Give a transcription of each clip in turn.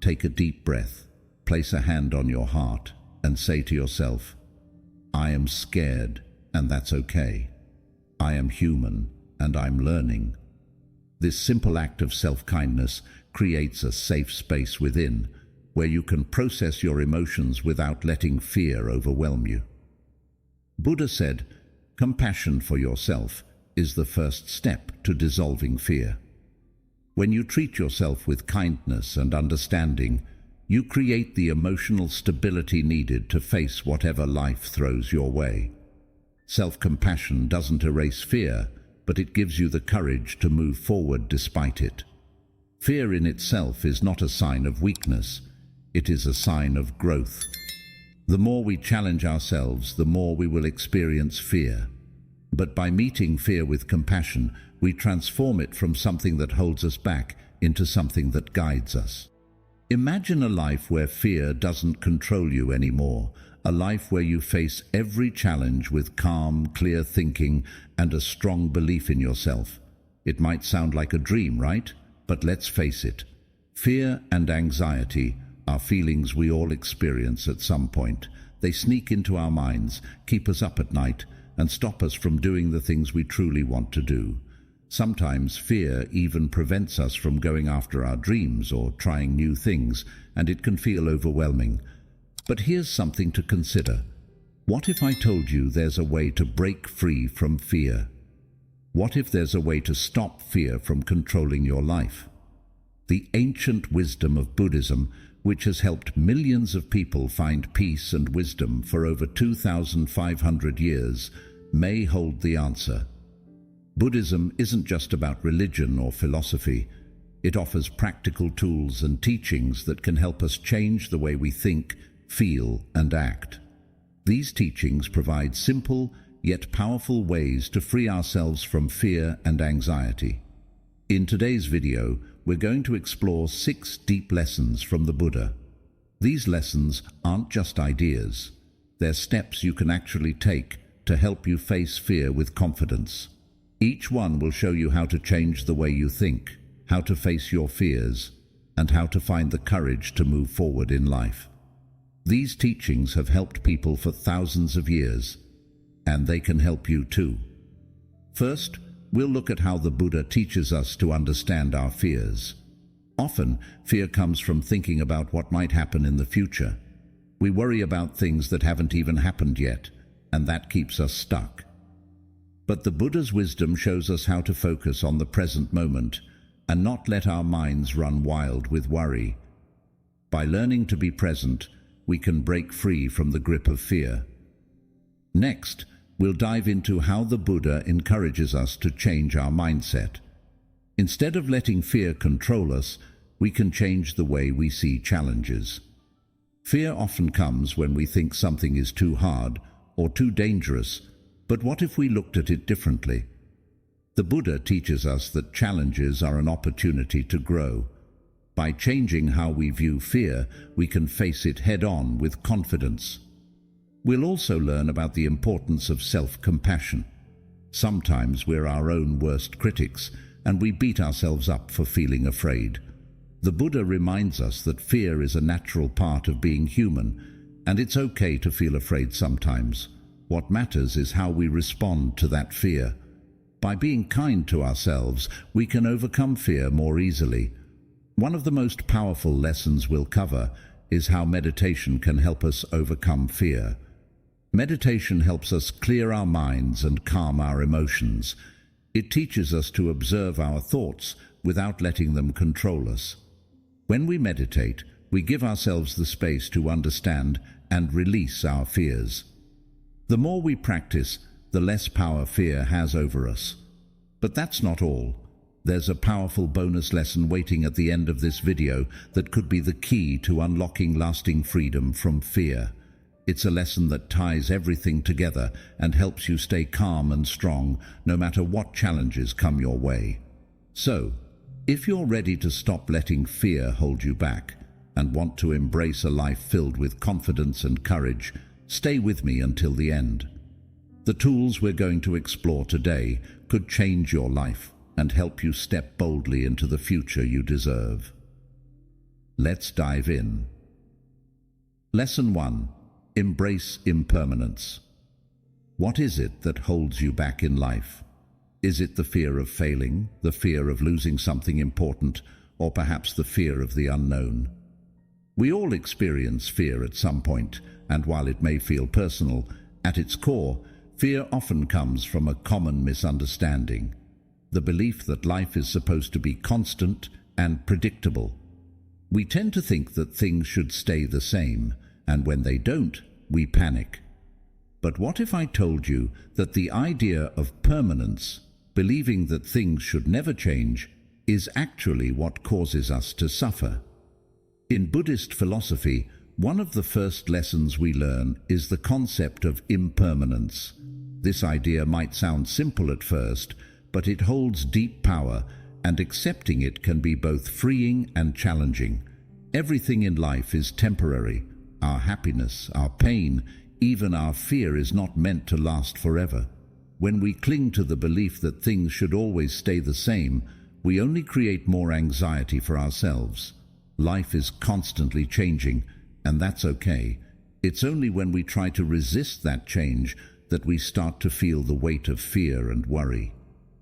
Take a deep breath, place a hand on your heart, and say to yourself, I am scared, and that's okay. I am human, and I'm learning. This simple act of self-kindness creates a safe space within, where you can process your emotions without letting fear overwhelm you. Buddha said, compassion for yourself is the first step to dissolving fear. When you treat yourself with kindness and understanding, you create the emotional stability needed to face whatever life throws your way. Self-compassion doesn't erase fear, but it gives you the courage to move forward despite it. Fear in itself is not a sign of weakness, it is a sign of growth. The more we challenge ourselves, the more we will experience fear. But by meeting fear with compassion, we transform it from something that holds us back into something that guides us. Imagine a life where fear doesn't control you anymore, a life where you face every challenge with calm, clear thinking and a strong belief in yourself. It might sound like a dream, right? But let's face it. Fear and anxiety are feelings we all experience at some point. They sneak into our minds, keep us up at night, and stop us from doing the things we truly want to do. Sometimes fear even prevents us from going after our dreams or trying new things, and it can feel overwhelming. But here's something to consider. What if I told you there's a way to break free from fear? What if there's a way to stop fear from controlling your life? The ancient wisdom of Buddhism, which has helped millions of people find peace and wisdom for over 2,500 years, may hold the answer. Buddhism isn't just about religion or philosophy. It offers practical tools and teachings that can help us change the way we think, feel, and act. These teachings provide simple yet powerful ways to free ourselves from fear and anxiety. In today's video, we're going to explore 6 deep lessons from the Buddha. These lessons aren't just ideas. They're steps you can actually take to help you face fear with confidence. Each one will show you how to change the way you think, how to face your fears, and how to find the courage to move forward in life. These teachings have helped people for thousands of years, and they can help you too. First, we'll look at how the Buddha teaches us to understand our fears. Often, fear comes from thinking about what might happen in the future. We worry about things that haven't even happened yet, and that keeps us stuck. But the Buddha's wisdom shows us how to focus on the present moment and not let our minds run wild with worry. By learning to be present, we can break free from the grip of fear. Next, we'll dive into how the Buddha encourages us to change our mindset. Instead of letting fear control us, we can change the way we see challenges. Fear often comes when we think something is too hard or too dangerous. But what if we looked at it differently? The Buddha teaches us that challenges are an opportunity to grow. By changing how we view fear, we can face it head-on with confidence. We'll also learn about the importance of self-compassion. Sometimes we're our own worst critics, and we beat ourselves up for feeling afraid. The Buddha reminds us that fear is a natural part of being human, and it's okay to feel afraid sometimes. What matters is how we respond to that fear. By being kind to ourselves, we can overcome fear more easily. One of the most powerful lessons we'll cover is how meditation can help us overcome fear. Meditation helps us clear our minds and calm our emotions. It teaches us to observe our thoughts without letting them control us. When we meditate, we give ourselves the space to understand and release our fears. The more we practice, the less power fear has over us. But that's not all. There's a powerful bonus lesson waiting at the end of this video that could be the key to unlocking lasting freedom from fear. It's a lesson that ties everything together and helps you stay calm and strong no matter what challenges come your way. So, if you're ready to stop letting fear hold you back and want to embrace a life filled with confidence and courage, stay with me until the end. The tools we're going to explore today could change your life and help you step boldly into the future you deserve. Let's dive in. Lesson 1. Embrace impermanence. What is it that holds you back in life? Is it the fear of failing, the fear of losing something important, or perhaps the fear of the unknown? We all experience fear at some point, and while it may feel personal, at its core, fear often comes from a common misunderstanding: the belief that life is supposed to be constant and predictable. We tend to think that things should stay the same, and when they don't, we panic. But what if I told you that the idea of permanence, believing that things should never change, is actually what causes us to suffer? In Buddhist philosophy, one of the first lessons we learn is the concept of impermanence. This idea might sound simple at first, but it holds deep power, and accepting it can be both freeing and challenging. Everything in life is temporary. Our happiness, our pain, even our fear is not meant to last forever. When we cling to the belief that things should always stay the same, we only create more anxiety for ourselves. Life is constantly changing, and that's okay. It's only when we try to resist that change that we start to feel the weight of fear and worry.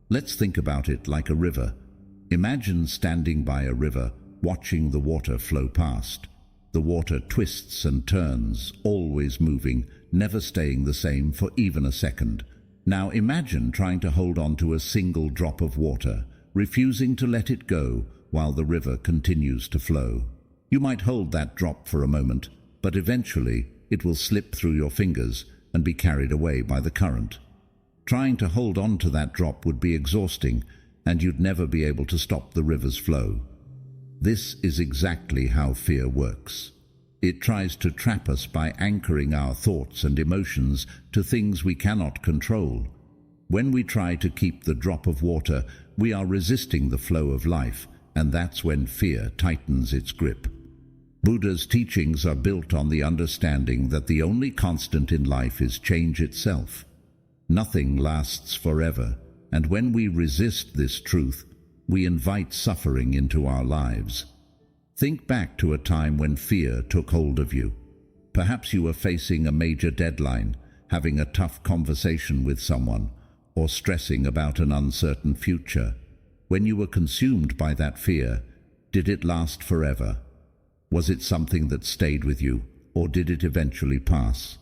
Let's think about it like a river. Imagine standing by a river, watching the water flow past. The water twists and turns, always moving, never staying the same for even a second. Now imagine trying to hold on to a single drop of water, refusing to let it go while the river continues to flow. You might hold that drop for a moment, but eventually it will slip through your fingers and be carried away by the current. Trying to hold on to that drop would be exhausting, and you'd never be able to stop the river's flow. This is exactly how fear works. It tries to trap us by anchoring our thoughts and emotions to things we cannot control. When we try to keep the drop of water, we are resisting the flow of life, and that's when fear tightens its grip. Buddha's teachings are built on the understanding that the only constant in life is change itself. Nothing lasts forever, and when we resist this truth, we invite suffering into our lives. Think back to a time when fear took hold of you. Perhaps you were facing a major deadline, having a tough conversation with someone, or stressing about an uncertain future. When you were consumed by that fear, did it last forever? Was it something that stayed with you, or did it eventually pass?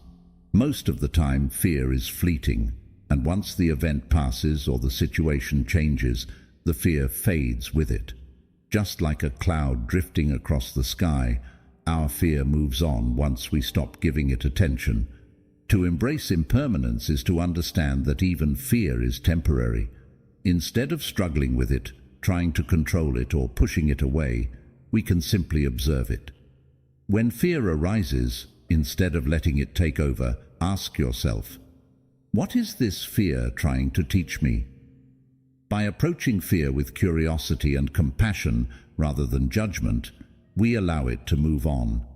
Most of the time, fear is fleeting, and once the event passes or the situation changes, the fear fades with it. Just like a cloud drifting across the sky, our fear moves on once we stop giving it attention. To embrace impermanence is to understand that even fear is temporary. Instead of struggling with it, trying to control it or pushing it away, we can simply observe it. When fear arises, instead of letting it take over, ask yourself, what is this fear trying to teach me? By approaching fear with curiosity and compassion rather than judgment, we allow it to move on.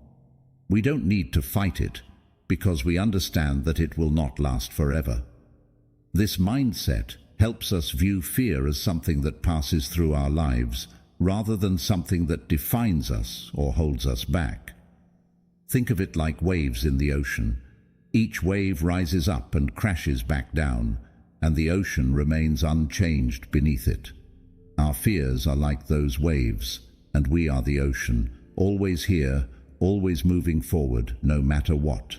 We don't need to fight it, because we understand that it will not last forever. This mindset helps us view fear as something that passes through our lives, rather than something that defines us or holds us back. Think of it like waves in the ocean. Each wave rises up and crashes back down, and the ocean remains unchanged beneath it. Our fears are like those waves, and we are the ocean, always here, always moving forward, no matter what.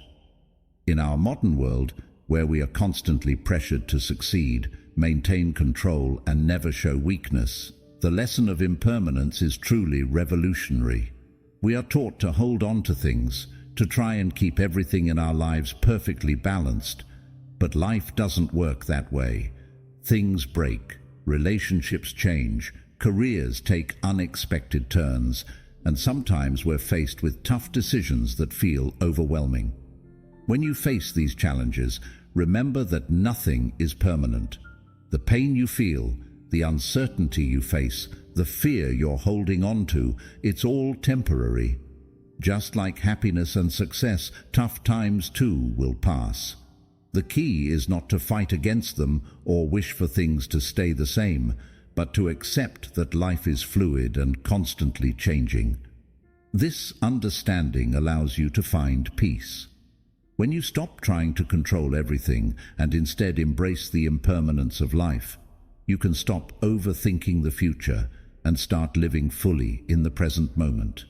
In our modern world, where we are constantly pressured to succeed, maintain control, and never show weakness, the lesson of impermanence is truly revolutionary. We are taught to hold on to things, to try and keep everything in our lives perfectly balanced. But life doesn't work that way. Things break, relationships change, careers take unexpected turns, and sometimes we're faced with tough decisions that feel overwhelming. When you face these challenges, remember that nothing is permanent. The pain you feel, the uncertainty you face, the fear you're holding on to, it's all temporary. Just like happiness and success, tough times too will pass. The key is not to fight against them or wish for things to stay the same, but to accept that life is fluid and constantly changing. This understanding allows you to find peace. When you stop trying to control everything and instead embrace the impermanence of life, you can stop overthinking the future and start living fully in the present moment.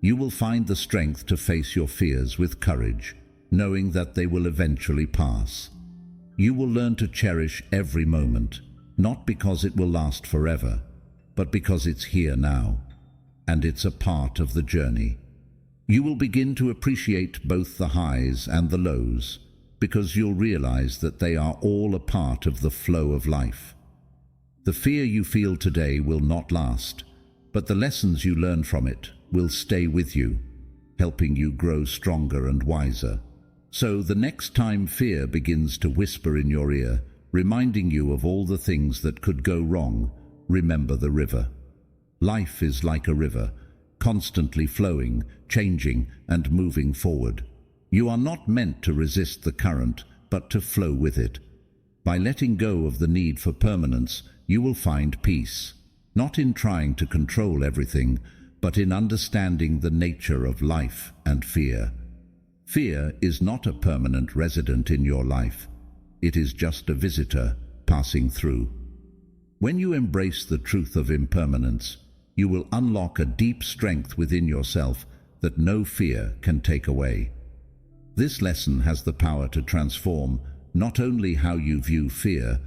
You will find the strength to face your fears with courage, knowing that they will eventually pass. You will learn to cherish every moment, not because it will last forever, but because it's here now, and it's a part of the journey. You will begin to appreciate both the highs and the lows, because you'll realize that they are all a part of the flow of life. The fear you feel today will not last, but the lessons you learn from it will stay with you, helping you grow stronger and wiser. So the next time fear begins to whisper in your ear, reminding you of all the things that could go wrong, remember the river. Life is like a river, constantly flowing, changing, and moving forward. You are not meant to resist the current, but to flow with it. By letting go of the need for permanence, you will find peace, not in trying to control everything, but in understanding the nature of life and fear. Fear is not a permanent resident in your life. It is just a visitor passing through. When you embrace the truth of impermanence, you will unlock a deep strength within yourself that no fear can take away. This lesson has the power to transform not only how you view fear,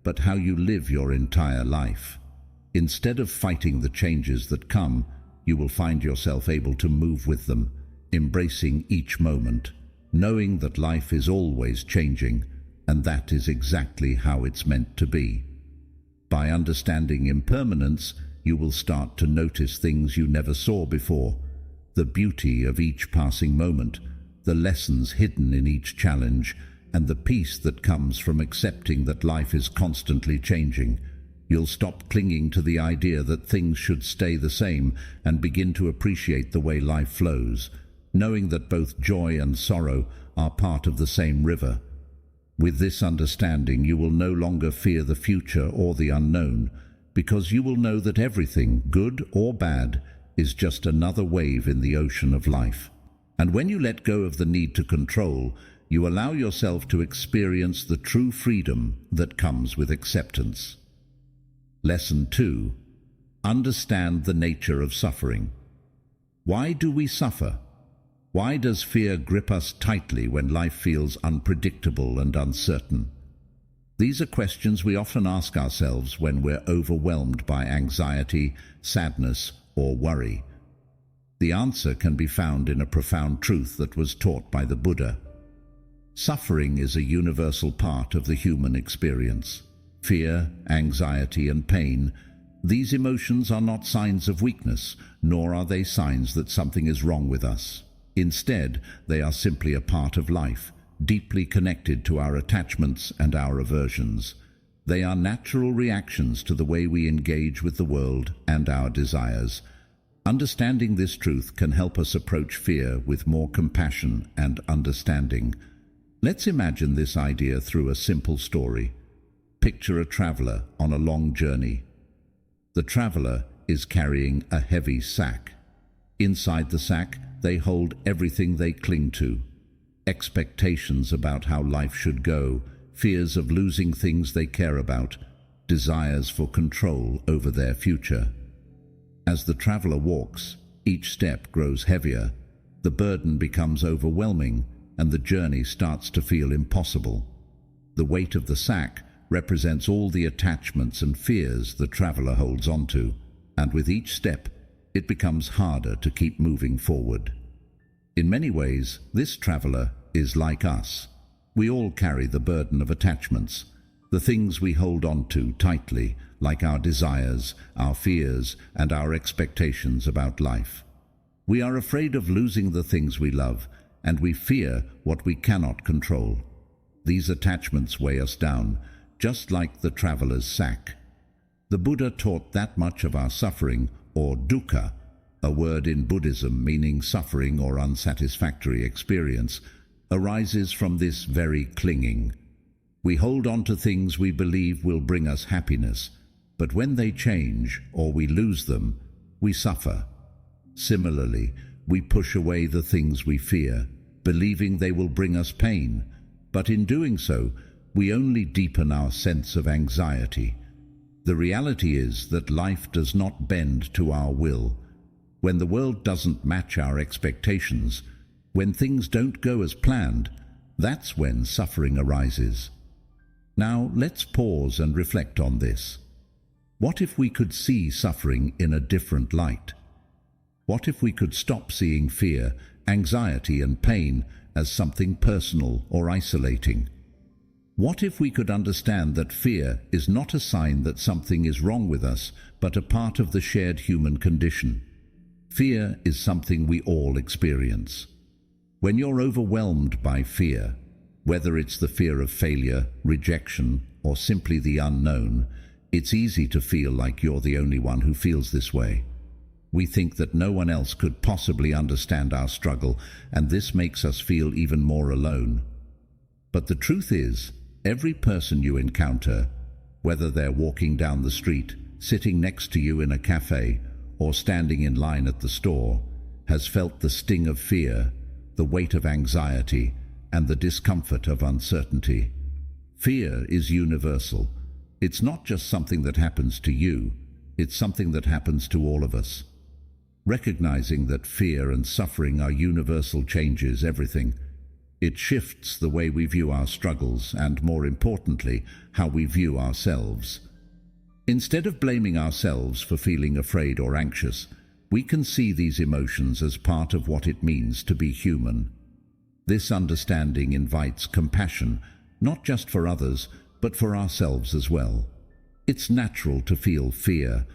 but how you live your entire life. Instead of fighting the changes that come, you will find yourself able to move with them, embracing each moment, knowing that life is always changing, and that is exactly how it's meant to be. By understanding impermanence, you will start to notice things you never saw before, the beauty of each passing moment, the lessons hidden in each challenge, and the peace that comes from accepting that life is constantly changing. You'll stop clinging to the idea that things should stay the same and begin to appreciate the way life flows, knowing that both joy and sorrow are part of the same river. With this understanding, you will no longer fear the future or the unknown, because you will know that everything, good or bad, is just another wave in the ocean of life. And when you let go of the need to control, you allow yourself to experience the true freedom that comes with acceptance. Lesson 2. Understand the nature of suffering. Why do we suffer? Why does fear grip us tightly when life feels unpredictable and uncertain? These are questions we often ask ourselves when we're overwhelmed by anxiety, sadness, or worry. The answer can be found in a profound truth that was taught by the Buddha. Suffering is a universal part of the human experience. Fear, anxiety, and pain, these emotions are not signs of weakness, nor are they signs that something is wrong with us. Instead, they are simply a part of life, deeply connected to our attachments and our aversions. They are natural reactions to the way we engage with the world and our desires. Understanding this truth can help us approach fear with more compassion and understanding. Let's imagine this idea through a simple story. Picture a traveler on a long journey. The traveler is carrying a heavy sack. Inside the sack, they hold everything they cling to. Expectations about how life should go, fears of losing things they care about, desires for control over their future. As the traveler walks, each step grows heavier, the burden becomes overwhelming, and the journey starts to feel impossible. The weight of the sack represents all the attachments and fears the traveler holds onto, and with each step, it becomes harder to keep moving forward. In many ways, this traveler is like us. We all carry the burden of attachments, the things we hold on to tightly, like our desires, our fears, and our expectations about life. We are afraid of losing the things we love, and we fear what we cannot control. These attachments weigh us down, just like the traveler's sack. The Buddha taught that much of our suffering, or dukkha, a word in Buddhism meaning suffering or unsatisfactory experience, arises from this very clinging. We hold on to things we believe will bring us happiness, but when they change or we lose them, we suffer. Similarly, we push away the things we fear, believing they will bring us pain, but in doing so, we only deepen our sense of anxiety. The reality is that life does not bend to our will. When the world doesn't match our expectations, when things don't go as planned, that's when suffering arises. Now, let's pause and reflect on this. What if we could see suffering in a different light? What if we could stop seeing fear, anxiety, and pain as something personal or isolating? What if we could understand that fear is not a sign that something is wrong with us, but a part of the shared human condition? Fear is something we all experience. When you're overwhelmed by fear, whether it's the fear of failure, rejection, or simply the unknown, it's easy to feel like you're the only one who feels this way. We think that no one else could possibly understand our struggle, and this makes us feel even more alone. But the truth is, every person you encounter, whether they're walking down the street, sitting next to you in a cafe, or standing in line at the store, has felt the sting of fear, the weight of anxiety, and the discomfort of uncertainty. Fear is universal. It's not just something that happens to you, it's something that happens to all of us. Recognizing that fear and suffering are universal changes everything. It shifts the way we view our struggles and, more importantly, how we view ourselves. Instead of blaming ourselves for feeling afraid or anxious, we can see these emotions as part of what it means to be human. This understanding invites compassion, not just for others, but for ourselves as well. It's natural to feel fear,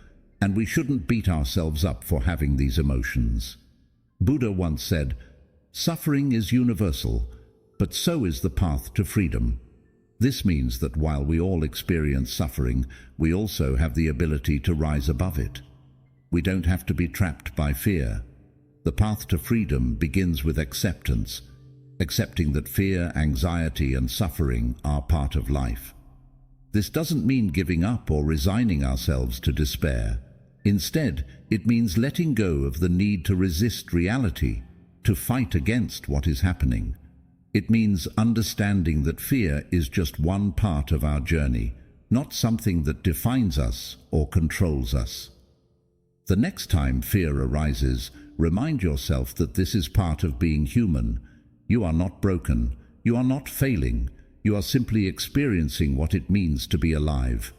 and we shouldn't beat ourselves up for having these emotions. Buddha once said, "Suffering is universal, but so is the path to freedom." This means that while we all experience suffering, we also have the ability to rise above it. We don't have to be trapped by fear. The path to freedom begins with acceptance, accepting that fear, anxiety, and suffering are part of life. This doesn't mean giving up or resigning ourselves to despair. Instead, it means letting go of the need to resist reality, to fight against what is happening. It means understanding that fear is just one part of our journey, not something that defines us or controls us. The next time fear arises, remind yourself that this is part of being human. You are not broken. You are not failing. You are simply experiencing what it means to be alive.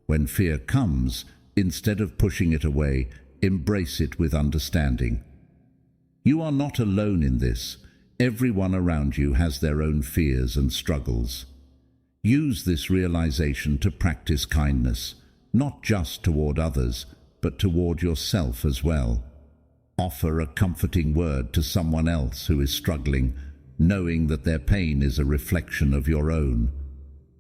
When fear comes, instead of pushing it away, embrace it with understanding. You are not alone in this. Everyone around you has their own fears and struggles. Use this realization to practice kindness, not just toward others, but toward yourself as well. Offer a comforting word to someone else who is struggling, knowing that their pain is a reflection of your own.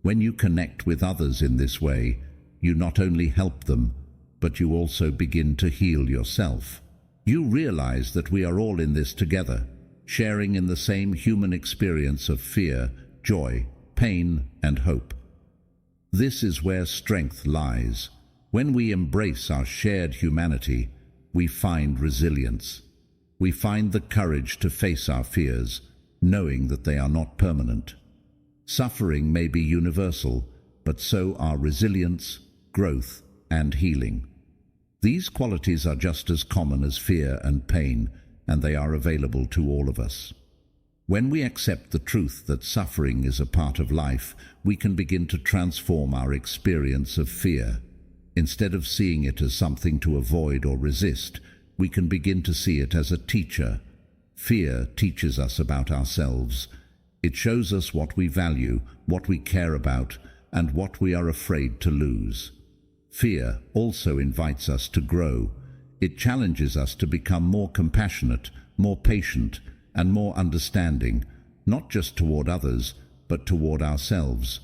When you connect with others in this way, you not only help them, but you also begin to heal yourself. You realize that we are all in this together, sharing in the same human experience of fear, joy, pain, and hope. This is where strength lies. When we embrace our shared humanity, we find resilience. We find the courage to face our fears, knowing that they are not permanent. Suffering may be universal, but so are resilience, growth, and healing. These qualities are just as common as fear and pain, and they are available to all of us. When we accept the truth that suffering is a part of life, we can begin to transform our experience of fear. Instead of seeing it as something to avoid or resist, we can begin to see it as a teacher. Fear teaches us about ourselves. It shows us what we value, what we care about, and what we are afraid to lose. Fear also invites us to grow. It challenges us to become more compassionate, more patient, and more understanding, not just toward others, but toward ourselves.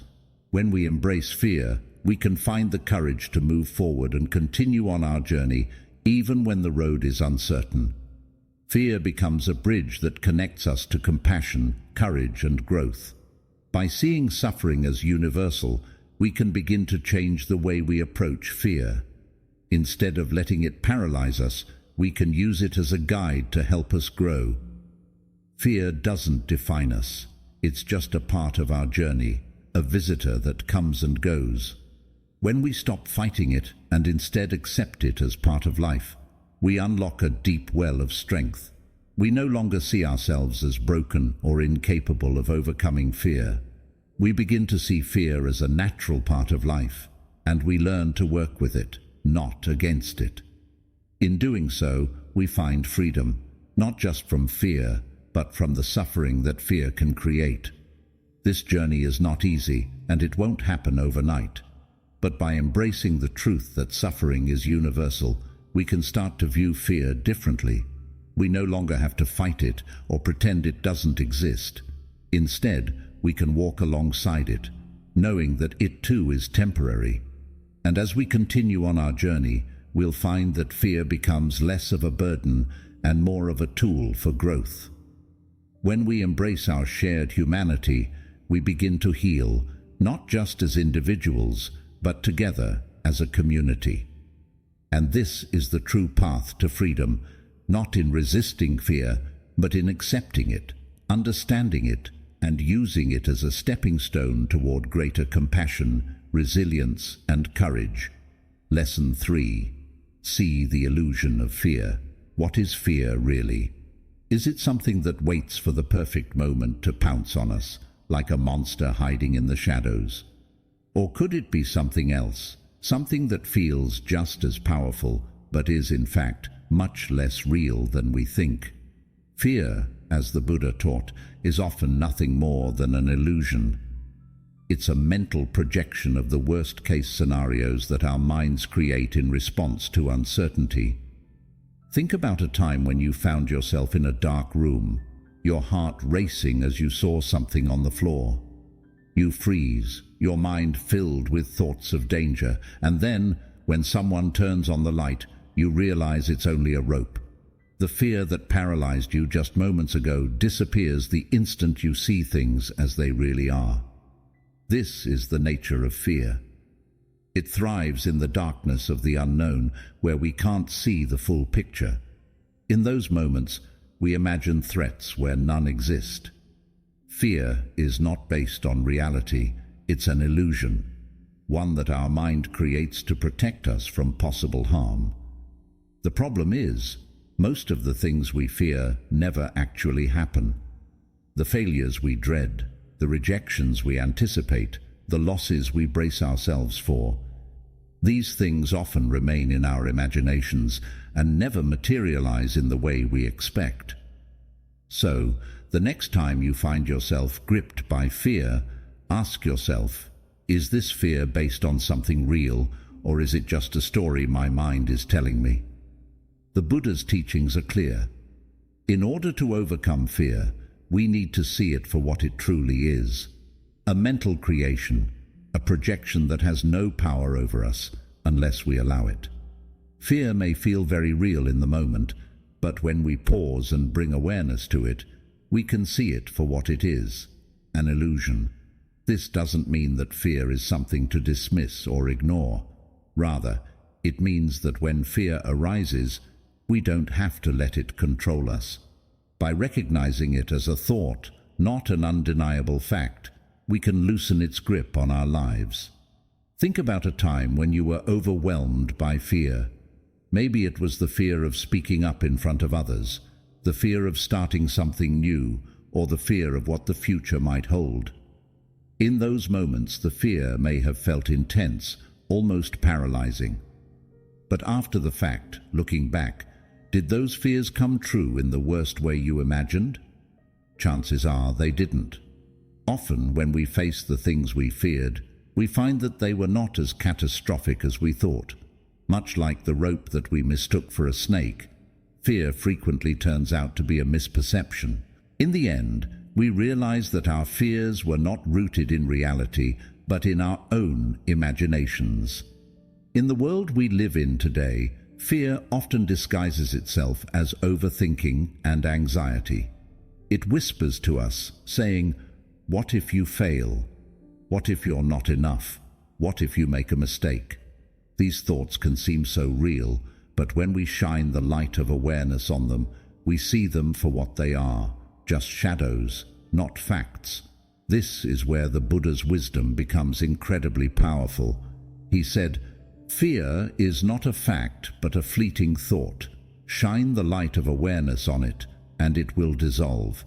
When we embrace fear, we can find the courage to move forward and continue on our journey, even when the road is uncertain. Fear becomes a bridge that connects us to compassion, courage, and growth. By seeing suffering as universal, we can begin to change the way we approach fear. Instead of letting it paralyze us, we can use it as a guide to help us grow. Fear doesn't define us. It's just a part of our journey, a visitor that comes and goes. When we stop fighting it and instead accept it as part of life, we unlock a deep well of strength. We no longer see ourselves as broken or incapable of overcoming fear. We begin to see fear as a natural part of life, and we learn to work with it, not against it. In doing so, we find freedom, not just from fear, but from the suffering that fear can create. This journey is not easy, and it won't happen overnight. But by embracing the truth that suffering is universal, we can start to view fear differently. We no longer have to fight it or pretend it doesn't exist. Instead, we can walk alongside it, knowing that it too is temporary. And as we continue on our journey, we'll find that fear becomes less of a burden and more of a tool for growth. When we embrace our shared humanity, we begin to heal, not just as individuals, but together as a community. And this is the true path to freedom, not in resisting fear, but in accepting it, understanding it, and using it as a stepping stone toward greater compassion, resilience, and courage. Lesson 3. See the illusion of fear. What is fear really? Is it something that waits for the perfect moment to pounce on us, like a monster hiding in the shadows? Or could it be something else, something that feels just as powerful, but is in fact much less real than we think? Fear, as the Buddha taught, is often nothing more than an illusion. It's a mental projection of the worst-case scenarios that our minds create in response to uncertainty. Think about a time when you found yourself in a dark room, your heart racing as you saw something on the floor. You freeze, your mind filled with thoughts of danger, and then, when someone turns on the light, you realize it's only a rope. The fear that paralyzed you just moments ago disappears the instant you see things as they really are. This is the nature of fear. It thrives in the darkness of the unknown, where we can't see the full picture. In those moments, we imagine threats where none exist. Fear is not based on reality, it's an illusion, one that our mind creates to protect us from possible harm. The problem is, most of the things we fear never actually happen. The failures we dread, the rejections we anticipate, the losses we brace ourselves for, these things often remain in our imaginations and never materialize in the way we expect. So, the next time you find yourself gripped by fear, ask yourself, is this fear based on something real, or is it just a story my mind is telling me? The Buddha's teachings are clear. In order to overcome fear, we need to see it for what it truly is: a mental creation, a projection that has no power over us unless we allow it. Fear may feel very real in the moment, but when we pause and bring awareness to it, we can see it for what it is: an illusion. This doesn't mean that fear is something to dismiss or ignore. Rather, it means that when fear arises, we don't have to let it control us. By recognizing it as a thought, not an undeniable fact, we can loosen its grip on our lives. Think about a time when you were overwhelmed by fear. Maybe it was the fear of speaking up in front of others, the fear of starting something new, or the fear of what the future might hold. In those moments, the fear may have felt intense, almost paralyzing. But after the fact, looking back, did those fears come true in the worst way you imagined? Chances are they didn't. Often, when we face the things we feared, we find that they were not as catastrophic as we thought. Much like the rope that we mistook for a snake, fear frequently turns out to be a misperception. In the end, we realize that our fears were not rooted in reality, but in our own imaginations. In the world we live in today, fear often disguises itself as overthinking and anxiety. It whispers to us, saying, "What if you fail? What if you're not enough? What if you make a mistake?" These thoughts can seem so real, But when we shine the light of awareness on them, we see them for what they are, just shadows, not facts. This is where the Buddha's wisdom becomes incredibly powerful. He said, "Fear is not a fact, but a fleeting thought. Shine the light of awareness on it, and it will dissolve."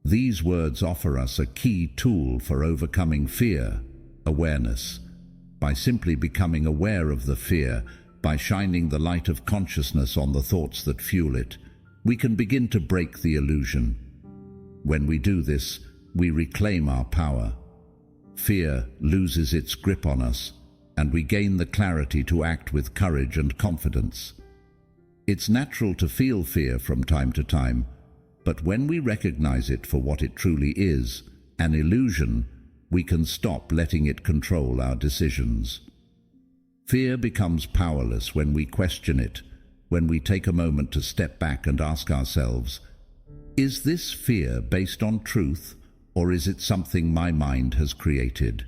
These words offer us a key tool for overcoming fear: awareness. By simply becoming aware of the fear, by shining the light of consciousness on the thoughts that fuel it, we can begin to break the illusion. When we do this, we reclaim our power. Fear loses its grip on us, and we gain the clarity to act with courage and confidence. It's natural to feel fear from time to time, but when we recognize it for what it truly is, an illusion, we can stop letting it control our decisions. Fear becomes powerless when we question it, when we take a moment to step back and ask ourselves, is this fear based on truth, or is it something my mind has created?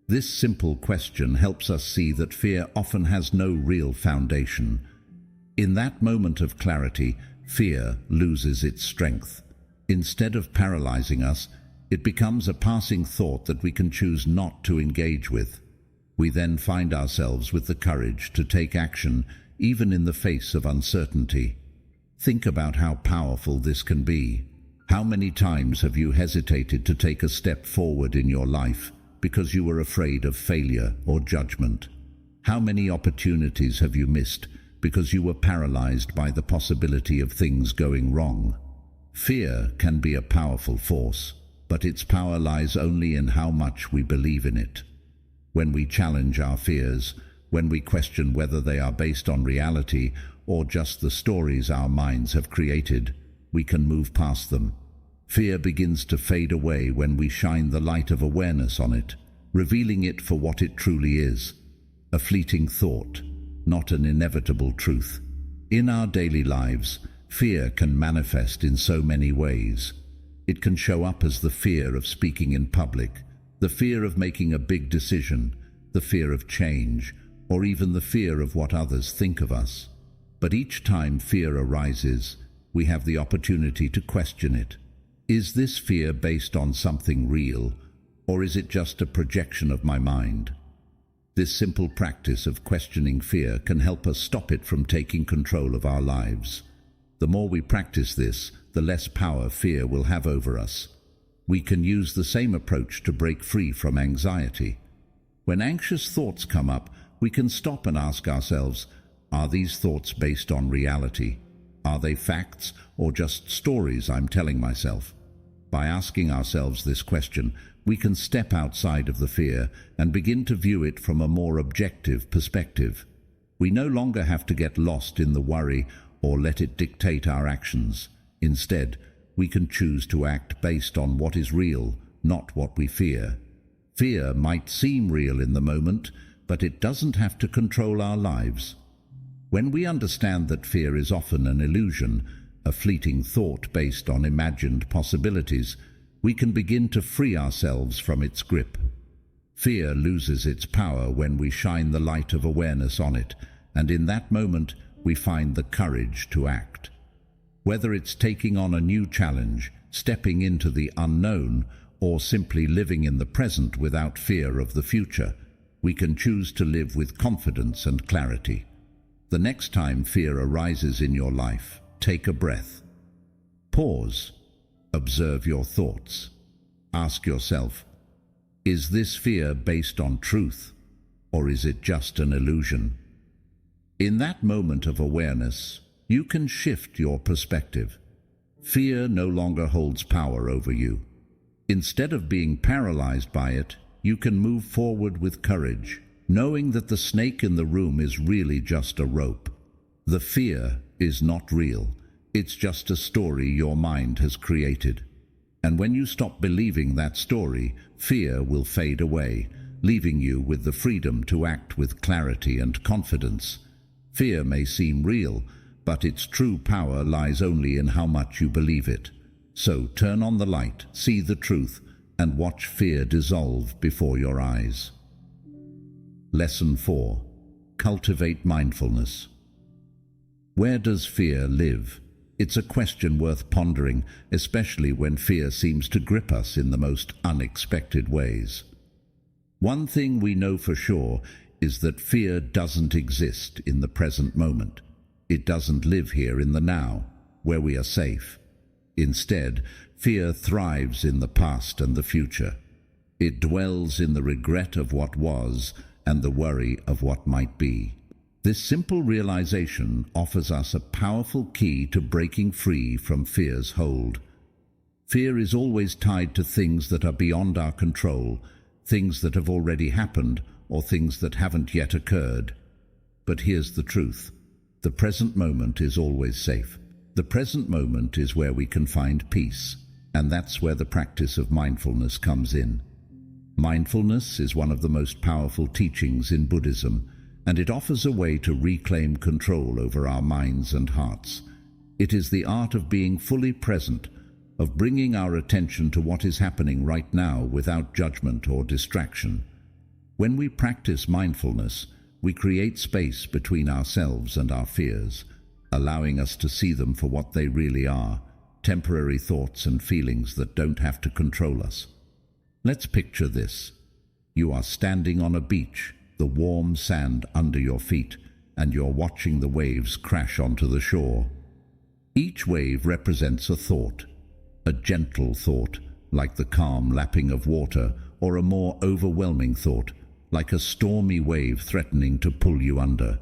This simple question helps us see that fear often has no real foundation. In that moment of clarity, fear loses its strength. Instead of paralyzing us, it becomes a passing thought that we can choose not to engage with. We then find ourselves with the courage to take action, even in the face of uncertainty. Think about how powerful this can be. How many times have you hesitated to take a step forward in your life because you were afraid of failure or judgment? How many opportunities have you missed because you were paralyzed by the possibility of things going wrong? Fear can be a powerful force, but its power lies only in how much we believe in it. When we challenge our fears, when we question whether they are based on reality or just the stories our minds have created, we can move past them. Fear begins to fade away when we shine the light of awareness on it, revealing it for what it truly is: a fleeting thought, not an inevitable truth. In our daily lives, fear can manifest in so many ways. It can show up as the fear of speaking in public, the fear of making a big decision, the fear of change, or even the fear of what others think of us. But each time fear arises, we have the opportunity to question it. Is this fear based on something real, or is it just a projection of my mind? This simple practice of questioning fear can help us stop it from taking control of our lives. The more we practice this, the less power fear will have over us. We can use the same approach to break free from anxiety. When anxious thoughts come up, we can stop and ask ourselves, are these thoughts based on reality? Are they facts or just stories I'm telling myself? By asking ourselves this question, we can step outside of the fear and begin to view it from a more objective perspective. We no longer have to get lost in the worry or let it dictate our actions. Instead, we can choose to act based on what is real, not what we fear. Fear might seem real in the moment, but it doesn't have to control our lives. When we understand that fear is often an illusion, a fleeting thought based on imagined possibilities, we can begin to free ourselves from its grip. Fear loses its power when we shine the light of awareness on it, and in that moment we find the courage to act. Whether it's taking on a new challenge, stepping into the unknown, or simply living in the present without fear of the future, we can choose to live with confidence and clarity. The next time fear arises in your life, take a breath. Pause. Observe your thoughts. Ask yourself, is this fear based on truth, or is it just an illusion? In that moment of awareness, you can shift your perspective. Fear no longer holds power over you. Instead of being paralyzed by it, you can move forward with courage, knowing that the snake in the room is really just a rope. The fear is not real. It's just a story your mind has created. And when you stop believing that story, fear will fade away, leaving you with the freedom to act with clarity and confidence. Fear may seem real, but its true power lies only in how much you believe it. So turn on the light, see the truth, and watch fear dissolve before your eyes. Lesson 4. Cultivate mindfulness. Where does fear live? It's a question worth pondering, especially when fear seems to grip us in the most unexpected ways. One thing we know for sure is that fear doesn't exist in the present moment. It doesn't live here in the now, where we are safe. Instead, fear thrives in the past and the future. It dwells in the regret of what was and the worry of what might be. This simple realization offers us a powerful key to breaking free from fear's hold. Fear is always tied to things that are beyond our control, things that have already happened or things that haven't yet occurred. But here's the truth. The present moment is always safe. The present moment is where we can find peace, and that's where the practice of mindfulness comes in. Mindfulness is one of the most powerful teachings in Buddhism, and it offers a way to reclaim control over our minds and hearts. It is the art of being fully present, of bringing our attention to what is happening right now without judgment or distraction. When we practice mindfulness, we create space between ourselves and our fears, allowing us to see them for what they really are, temporary thoughts and feelings that don't have to control us. Let's picture this. You are standing on a beach, the warm sand under your feet, and you're watching the waves crash onto the shore. Each wave represents a thought, a gentle thought, like the calm lapping of water, or a more overwhelming thought, like a stormy wave threatening to pull you under.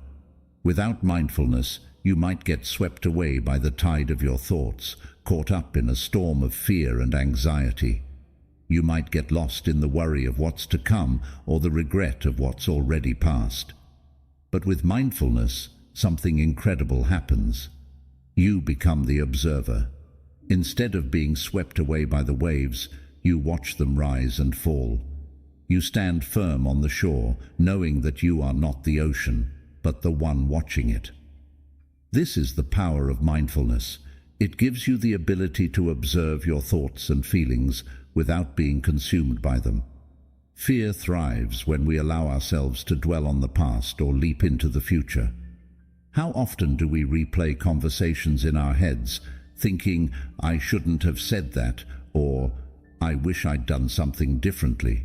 Without mindfulness, you might get swept away by the tide of your thoughts, caught up in a storm of fear and anxiety. You might get lost in the worry of what's to come or the regret of what's already past. But with mindfulness, something incredible happens. You become the observer. Instead of being swept away by the waves, you watch them rise and fall. You stand firm on the shore, knowing that you are not the ocean, but the one watching it. This is the power of mindfulness. It gives you the ability to observe your thoughts and feelings without being consumed by them. Fear thrives when we allow ourselves to dwell on the past or leap into the future. How often do we replay conversations in our heads, thinking, "I shouldn't have said that," or "I wish I'd done something differently"?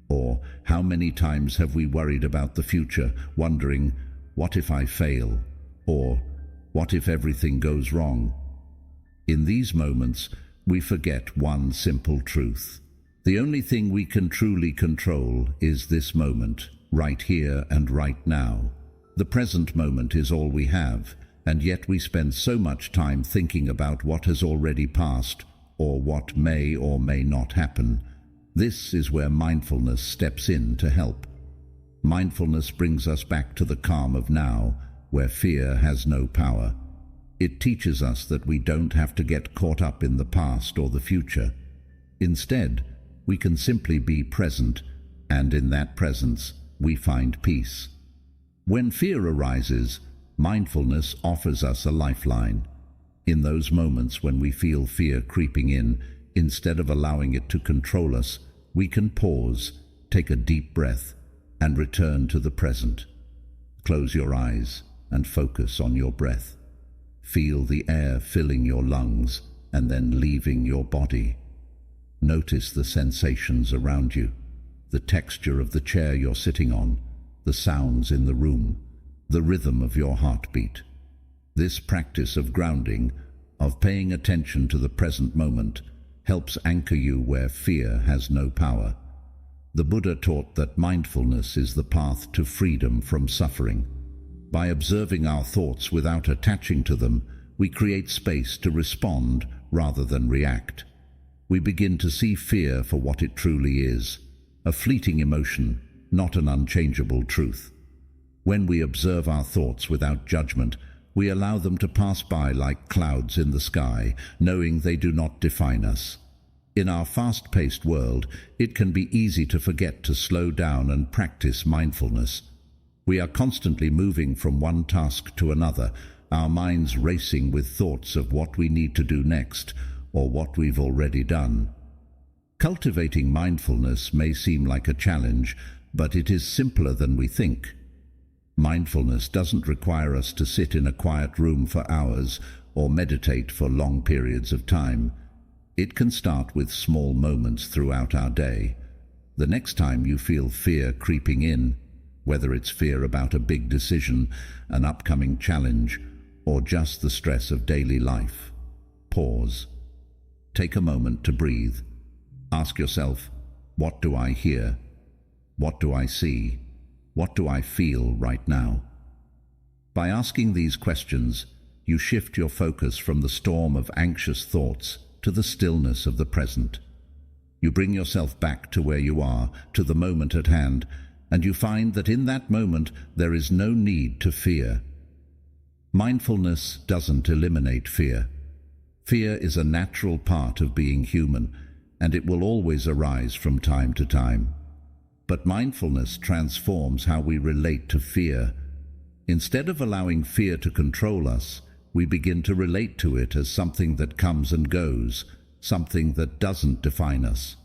Or how many times have we worried about the future, wondering, "What if I fail?" Or "What if everything goes wrong?" In these moments, we forget one simple truth. The only thing we can truly control is this moment, right here and right now. The present moment is all we have, and yet we spend so much time thinking about what has already passed or what may or may not happen. This is where mindfulness steps in to help. Mindfulness brings us back to the calm of now, where fear has no power. It teaches us that we don't have to get caught up in the past or the future. Instead, we can simply be present, and in that presence, we find peace. When fear arises, mindfulness offers us a lifeline. In those moments when we feel fear creeping in, instead of allowing it to control us, we can pause, take a deep breath, and return to the present. Close your eyes and focus on your breath. Feel the air filling your lungs and then leaving your body. Notice the sensations around you, the texture of the chair you're sitting on, the sounds in the room, the rhythm of your heartbeat. This practice of grounding, of paying attention to the present moment, helps anchor you where fear has no power. The Buddha taught that mindfulness is the path to freedom from suffering. By observing our thoughts without attaching to them, we create space to respond rather than react. We begin to see fear for what it truly is, a fleeting emotion, not an unchangeable truth. When we observe our thoughts without judgment, we allow them to pass by like clouds in the sky, knowing they do not define us. In our fast-paced world, it can be easy to forget to slow down and practice mindfulness. We are constantly moving from one task to another, our minds racing with thoughts of what we need to do next or what we've already done. Cultivating mindfulness may seem like a challenge, but it is simpler than we think. Mindfulness doesn't require us to sit in a quiet room for hours or meditate for long periods of time. It can start with small moments throughout our day. The next time you feel fear creeping in, whether it's fear about a big decision, an upcoming challenge, or just the stress of daily life, pause. Take a moment to breathe. Ask yourself, what do I hear? What do I see? What do I feel right now? By asking these questions, you shift your focus from the storm of anxious thoughts to the stillness of the present. You bring yourself back to where you are, to the moment at hand, and you find that in that moment there is no need to fear. Mindfulness doesn't eliminate fear. Fear is a natural part of being human, and it will always arise from time to time. But mindfulness transforms how we relate to fear. Instead of allowing fear to control us, we begin to relate to it as something that comes and goes, something that doesn't define us.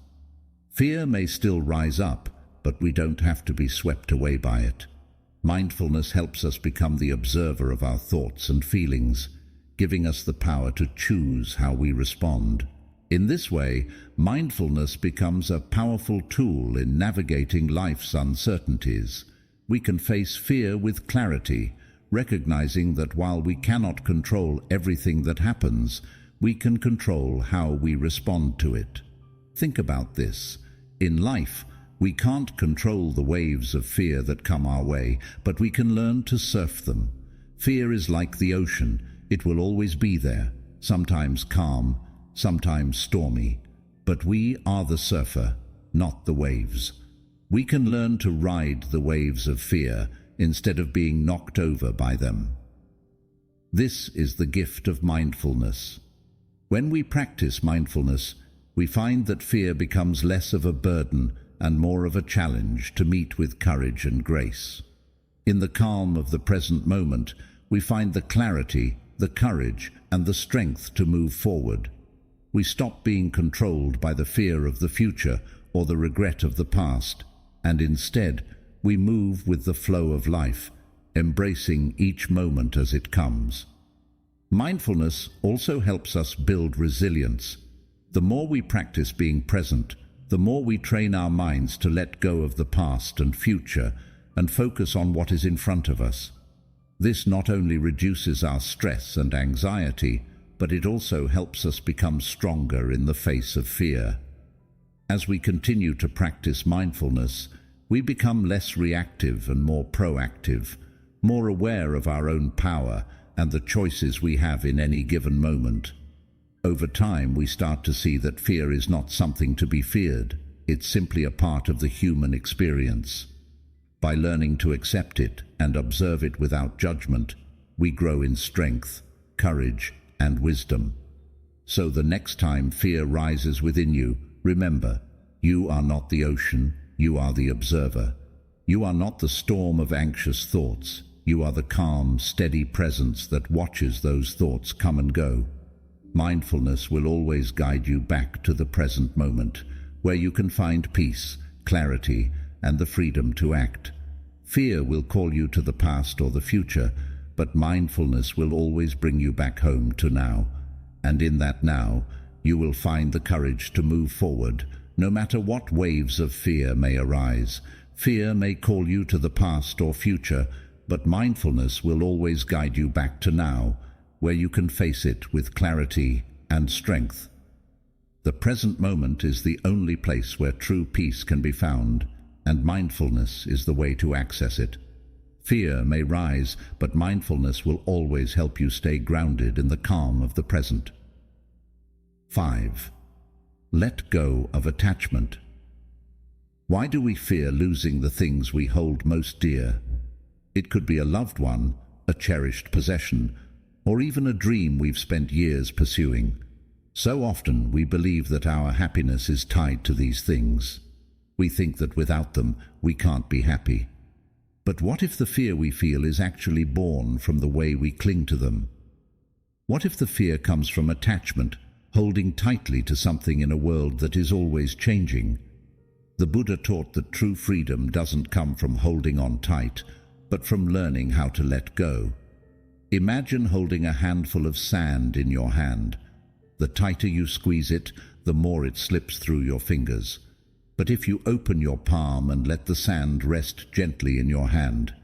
Fear may still rise up, but we don't have to be swept away by it. Mindfulness helps us become the observer of our thoughts and feelings, giving us the power to choose how we respond. In this way, mindfulness becomes a powerful tool in navigating life's uncertainties. We can face fear with clarity, recognizing that while we cannot control everything that happens, we can control how we respond to it. Think about this. In life, we can't control the waves of fear that come our way, but we can learn to surf them. Fear is like the ocean. It will always be there, sometimes calm, sometimes stormy. But we are the surfer, not the waves. We can learn to ride the waves of fear instead of being knocked over by them. This is the gift of mindfulness. When we practice mindfulness, we find that fear becomes less of a burden and more of a challenge to meet with courage and grace. In the calm of the present moment, we find the clarity, the courage, and the strength to move forward. We stop being controlled by the fear of the future or the regret of the past, and instead, we move with the flow of life, embracing each moment as it comes. Mindfulness also helps us build resilience. The more we practice being present, the more we train our minds to let go of the past and future and focus on what is in front of us. This not only reduces our stress and anxiety, but it also helps us become stronger in the face of fear. As we continue to practice mindfulness, we become less reactive and more proactive, more aware of our own power and the choices we have in any given moment. Over time, we start to see that fear is not something to be feared. It's simply a part of the human experience. By learning to accept it and observe it without judgment, we grow in strength, courage, and wisdom. So the next time fear rises within you, remember, you are not the ocean, you are the observer. You are not the storm of anxious thoughts. You are the calm, steady presence that watches those thoughts come and go. Mindfulness will always guide you back to the present moment, where you can find peace, clarity, and the freedom to act. Fear will call you to the past or the future, but mindfulness will always bring you back home to now. And in that now, you will find the courage to move forward, no matter what waves of fear may arise. Fear may call you to the past or future, but mindfulness will always guide you back to now, where you can face it with clarity and strength. The present moment is the only place where true peace can be found, and mindfulness is the way to access it. Fear may rise, but mindfulness will always help you stay grounded in the calm of the present. 5. Let go of attachment. Why do we fear losing the things we hold most dear? It could be a loved one, a cherished possession, or even a dream we've spent years pursuing. So often we believe that our happiness is tied to these things. We think that without them we can't be happy. But what if the fear we feel is actually born from the way we cling to them? What if the fear comes from attachment, holding tightly to something in a world that is always changing? The Buddha taught that true freedom doesn't come from holding on tight, but from learning how to let go. Imagine holding a handful of sand in your hand. The tighter you squeeze it, the more it slips through your fingers. But if you open your palm and let the sand rest gently in your hand,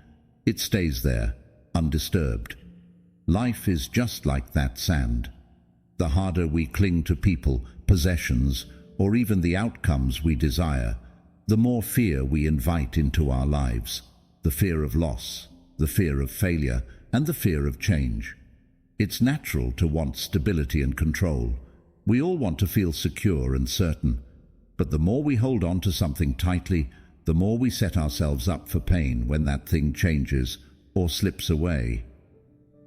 it stays there, undisturbed. Life is just like that sand. The harder we cling to people, possessions, or even the outcomes we desire, the more fear we invite into our lives. The fear of loss, the fear of failure, and the fear of change. It's natural to want stability and control. We all want to feel secure and certain. But the more we hold on to something tightly, the more we set ourselves up for pain when that thing changes or slips away.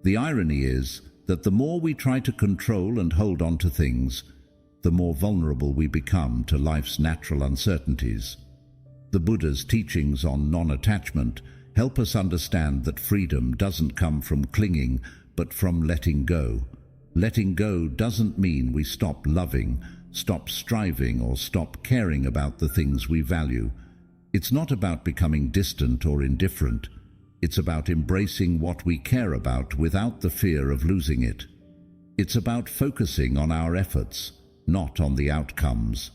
The irony is that the more we try to control and hold on to things, the more vulnerable we become to life's natural uncertainties. The Buddha's teachings on non-attachment help us understand that freedom doesn't come from clinging, but from letting go. Letting go doesn't mean we stop loving, stop striving, or stop caring about the things we value. It's not about becoming distant or indifferent. It's about embracing what we care about without the fear of losing it. It's about focusing on our efforts, not on the outcomes.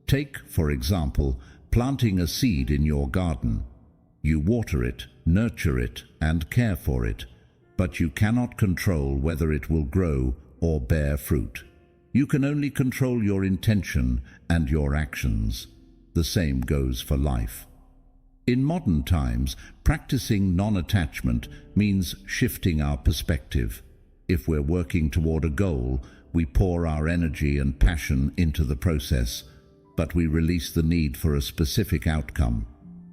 Take, for example, planting a seed in your garden. You water it, nurture it, and care for it, but you cannot control whether it will grow or bear fruit. You can only control your intention and your actions. The same goes for life. In modern times, practicing non-attachment means shifting our perspective. If we're working toward a goal, we pour our energy and passion into the process, but we release the need for a specific outcome.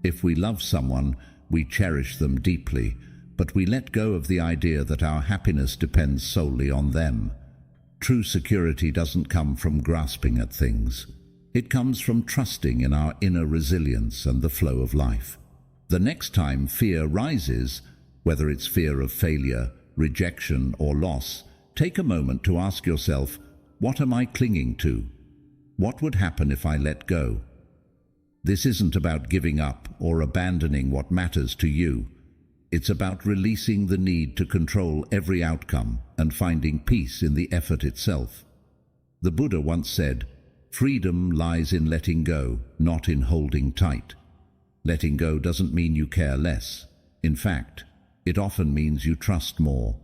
If we love someone, we cherish them deeply, but we let go of the idea that our happiness depends solely on them. True security doesn't come from grasping at things. It comes from trusting in our inner resilience and the flow of life. The next time fear rises, whether it's fear of failure, rejection, or loss, take a moment to ask yourself, what am I clinging to? What would happen if I let go? This isn't about giving up or abandoning what matters to you. It's about releasing the need to control every outcome and finding peace in the effort itself. The Buddha once said, "Freedom lies in letting go, not in holding tight." Letting go doesn't mean you care less. In fact, it often means you trust more.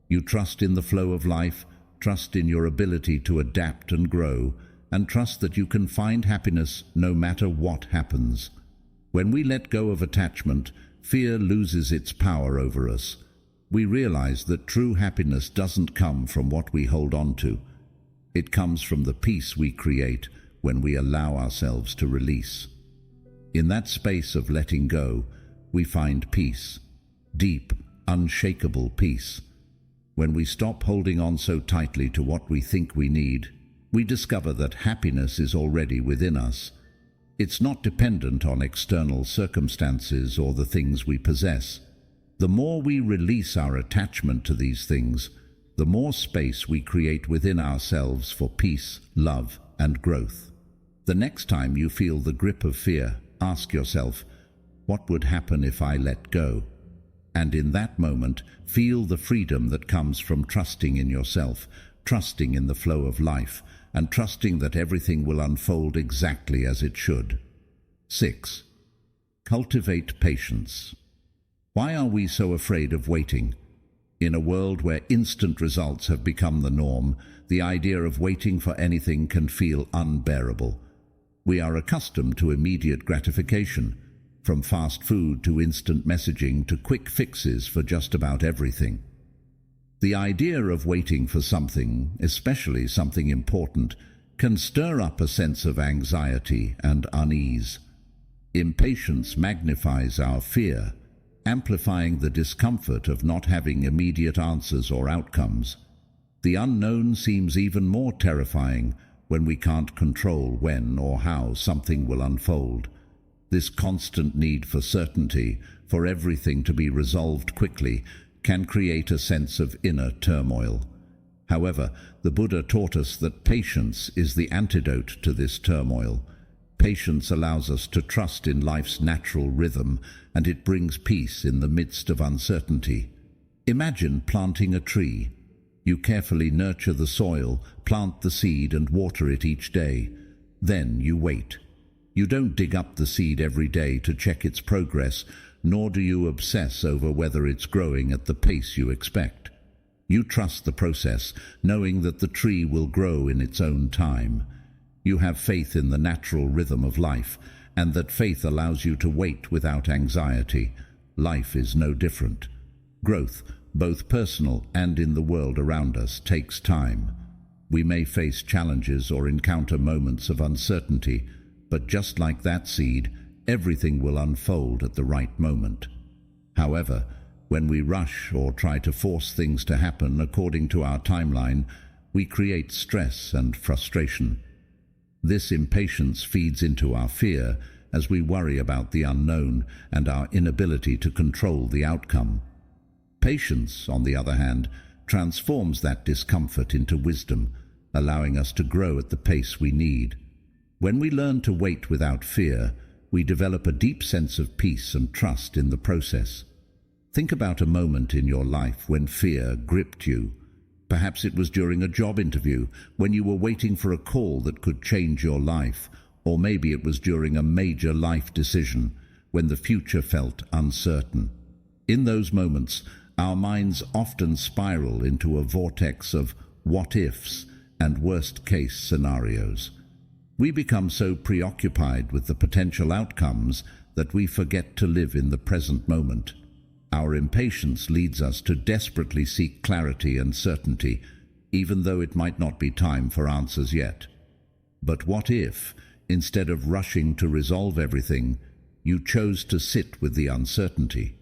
You trust in the flow of life, trust in your ability to adapt and grow, and trust that you can find happiness no matter what happens. When we let go of attachment, fear loses its power over us. We realize that true happiness doesn't come from what we hold on to. It comes from the peace we create when we allow ourselves to release. In that space of letting go, we find peace, deep, unshakable peace. When we stop holding on so tightly to what we think we need, we discover that happiness is already within us. It's not dependent on external circumstances or the things we possess. The more we release our attachment to these things, the more space we create within ourselves for peace, love, and growth. The next time you feel the grip of fear, ask yourself, what would happen if I let go? And in that moment, feel the freedom that comes from trusting in yourself, trusting in the flow of life, and trusting that everything will unfold exactly as it should. 6. Cultivate patience. Why are we so afraid of waiting? In a world where instant results have become the norm, the idea of waiting for anything can feel unbearable. We are accustomed to immediate gratification, from fast food to instant messaging to quick fixes for just about everything. The idea of waiting for something, especially something important, can stir up a sense of anxiety and unease. Impatience magnifies our fear, amplifying the discomfort of not having immediate answers or outcomes. The unknown seems even more terrifying when we can't control when or how something will unfold. This constant need for certainty, for everything to be resolved quickly, can create a sense of inner turmoil. However, the Buddha taught us that patience is the antidote to this turmoil. Patience allows us to trust in life's natural rhythm, and it brings peace in the midst of uncertainty. Imagine planting a tree. You carefully nurture the soil, plant the seed and water it each day. Then you wait. You don't dig up the seed every day to check its progress, nor do you obsess over whether it's growing at the pace you expect. You trust the process, knowing that the tree will grow in its own time. You have faith in the natural rhythm of life, and that faith allows you to wait without anxiety. Life is no different. Growth, both personal and in the world around us, takes time. We may face challenges or encounter moments of uncertainty, but just like that seed, everything will unfold at the right moment. However, when we rush or try to force things to happen according to our timeline, we create stress and frustration. This impatience feeds into our fear as we worry about the unknown and our inability to control the outcome. Patience, on the other hand, transforms that discomfort into wisdom, allowing us to grow at the pace we need. When we learn to wait without fear, we develop a deep sense of peace and trust in the process. Think about a moment in your life when fear gripped you. Perhaps it was during a job interview, when you were waiting for a call that could change your life, or maybe it was during a major life decision, when the future felt uncertain. In those moments, our minds often spiral into a vortex of what-ifs and worst-case scenarios. We become so preoccupied with the potential outcomes that we forget to live in the present moment. Our impatience leads us to desperately seek clarity and certainty, even though it might not be time for answers yet. But what if, instead of rushing to resolve everything, you chose to sit with the uncertainty?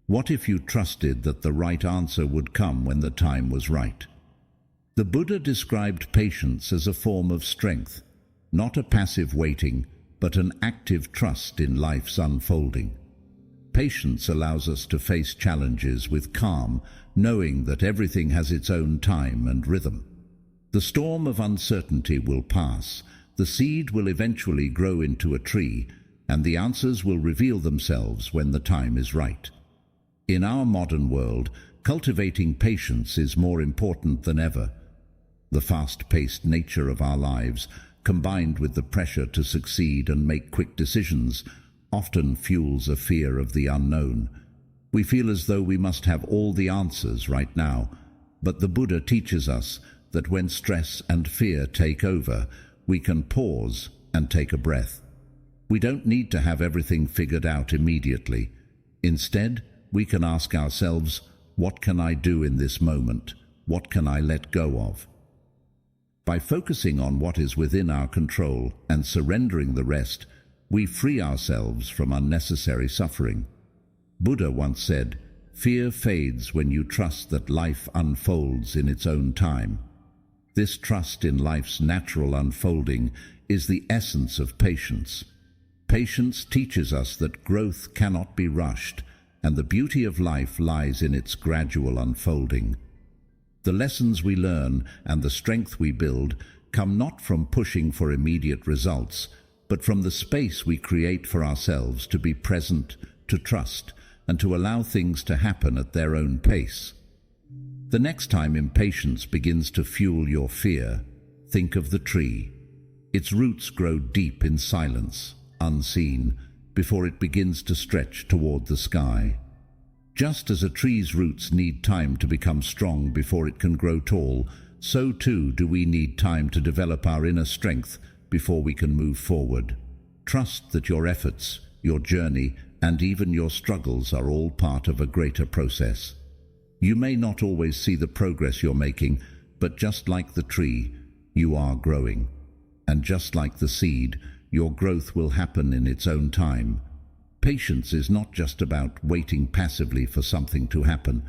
What if you trusted that the right answer would come when the time was right? The Buddha described patience as a form of strength, not a passive waiting, but an active trust in life's unfolding. Patience allows us to face challenges with calm, knowing that everything has its own time and rhythm. The storm of uncertainty will pass, the seed will eventually grow into a tree, and the answers will reveal themselves when the time is right. In our modern world, cultivating patience is more important than ever. The fast-paced nature of our lives, combined with the pressure to succeed and make quick decisions, often fuels a fear of the unknown. We feel as though we must have all the answers right now, but the Buddha teaches us that when stress and fear take over, we can pause and take a breath. We don't need to have everything figured out immediately. Instead, we can ask ourselves, what can I do in this moment? What can I let go of? By focusing on what is within our control and surrendering the rest, we free ourselves from unnecessary suffering. Buddha once said, "Fear fades when you trust that life unfolds in its own time." This trust in life's natural unfolding is the essence of patience. Patience teaches us that growth cannot be rushed, and the beauty of life lies in its gradual unfolding. The lessons we learn and the strength we build come not from pushing for immediate results, but from the space we create for ourselves to be present, to trust, and to allow things to happen at their own pace. The next time impatience begins to fuel your fear, think of the tree. Its roots grow deep in silence, unseen, before it begins to stretch toward the sky. Just as a tree's roots need time to become strong before it can grow tall, so too do we need time to develop our inner strength before we can move forward. Trust that your efforts, your journey, and even your struggles are all part of a greater process. You may not always see the progress you're making, but just like the tree, you are growing. And just like the seed, your growth will happen in its own time. Patience is not just about waiting passively for something to happen.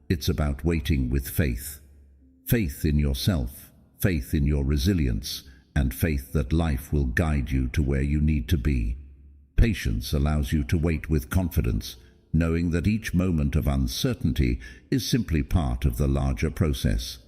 It's about waiting with faith. Faith in yourself, faith in your resilience, and faith that life will guide you to where you need to be. Patience allows you to wait with confidence, knowing that each moment of uncertainty is simply part of the larger process.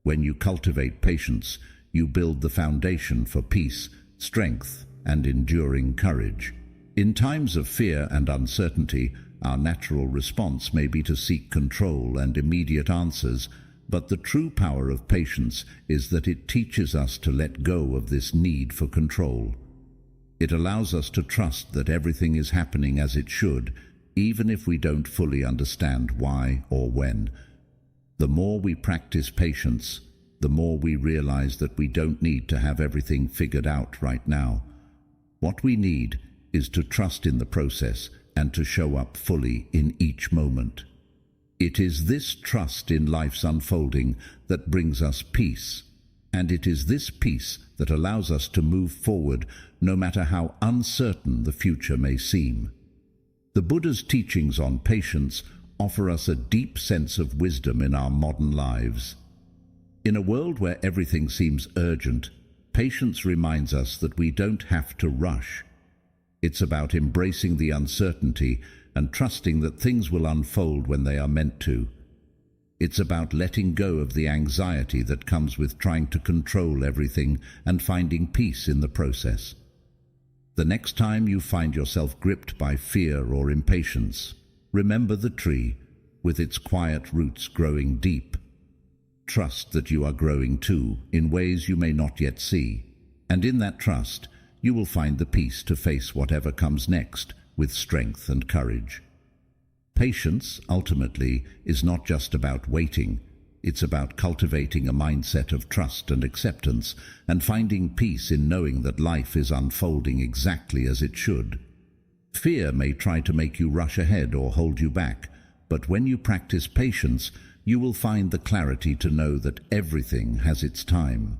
When you cultivate patience, you build the foundation for peace, strength, and enduring courage. In times of fear and uncertainty, our natural response may be to seek control and immediate answers, but the true power of patience is that it teaches us to let go of this need for control. It allows us to trust that everything is happening as it should, even if we don't fully understand why or when. The more we practice patience, the more we realize that we don't need to have everything figured out right now. What we need is to trust in the process and to show up fully in each moment. It is this trust in life's unfolding that brings us peace, and it is this peace that allows us to move forward no matter how uncertain the future may seem. The Buddha's teachings on patience offer us a deep sense of wisdom in our modern lives. In a world where everything seems urgent, patience reminds us that we don't have to rush. It's about embracing the uncertainty and trusting that things will unfold when they are meant to. It's about letting go of the anxiety that comes with trying to control everything and finding peace in the process. The next time you find yourself gripped by fear or impatience, remember the tree with its quiet roots growing deep. Trust that you are growing too, in ways you may not yet see, and in that trust, you will find the peace to face whatever comes next with strength and courage. Patience, ultimately, is not just about waiting. It's about cultivating a mindset of trust and acceptance and finding peace in knowing that life is unfolding exactly as it should. Fear may try to make you rush ahead or hold you back, but when you practice patience, you will find the clarity to know that everything has its time.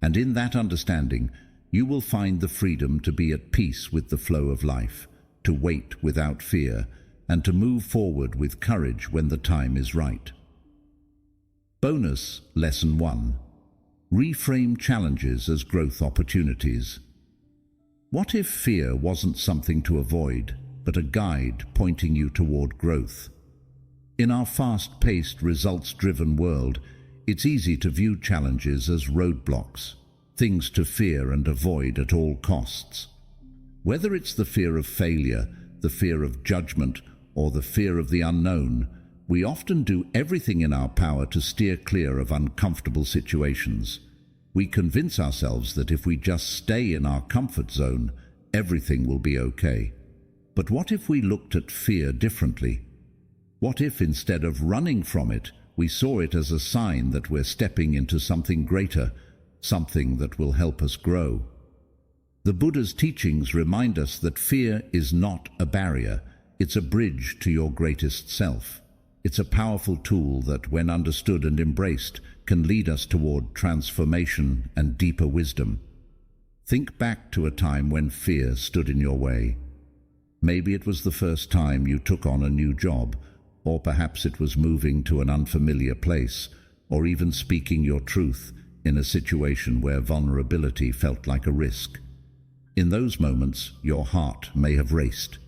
And in that understanding, you will find the freedom to be at peace with the flow of life, to wait without fear, and to move forward with courage when the time is right. Bonus Lesson 1. Reframe challenges as growth opportunities. What if fear wasn't something to avoid, but a guide pointing you toward growth? In our fast-paced, results-driven world, it's easy to view challenges as roadblocks, things to fear and avoid at all costs. Whether it's the fear of failure, the fear of judgment, or the fear of the unknown, we often do everything in our power to steer clear of uncomfortable situations. We convince ourselves that if we just stay in our comfort zone, everything will be okay. But what if we looked at fear differently? What if instead of running from it, we saw it as a sign that we're stepping into something greater, something that will help us grow? The Buddha's teachings remind us that fear is not a barrier, it's a bridge to your greatest self. It's a powerful tool that, when understood and embraced, can lead us toward transformation and deeper wisdom. Think back to a time when fear stood in your way. Maybe it was the first time you took on a new job, or perhaps it was moving to an unfamiliar place, or even speaking your truth in a situation where vulnerability felt like a risk. In those moments, your heart may have raced,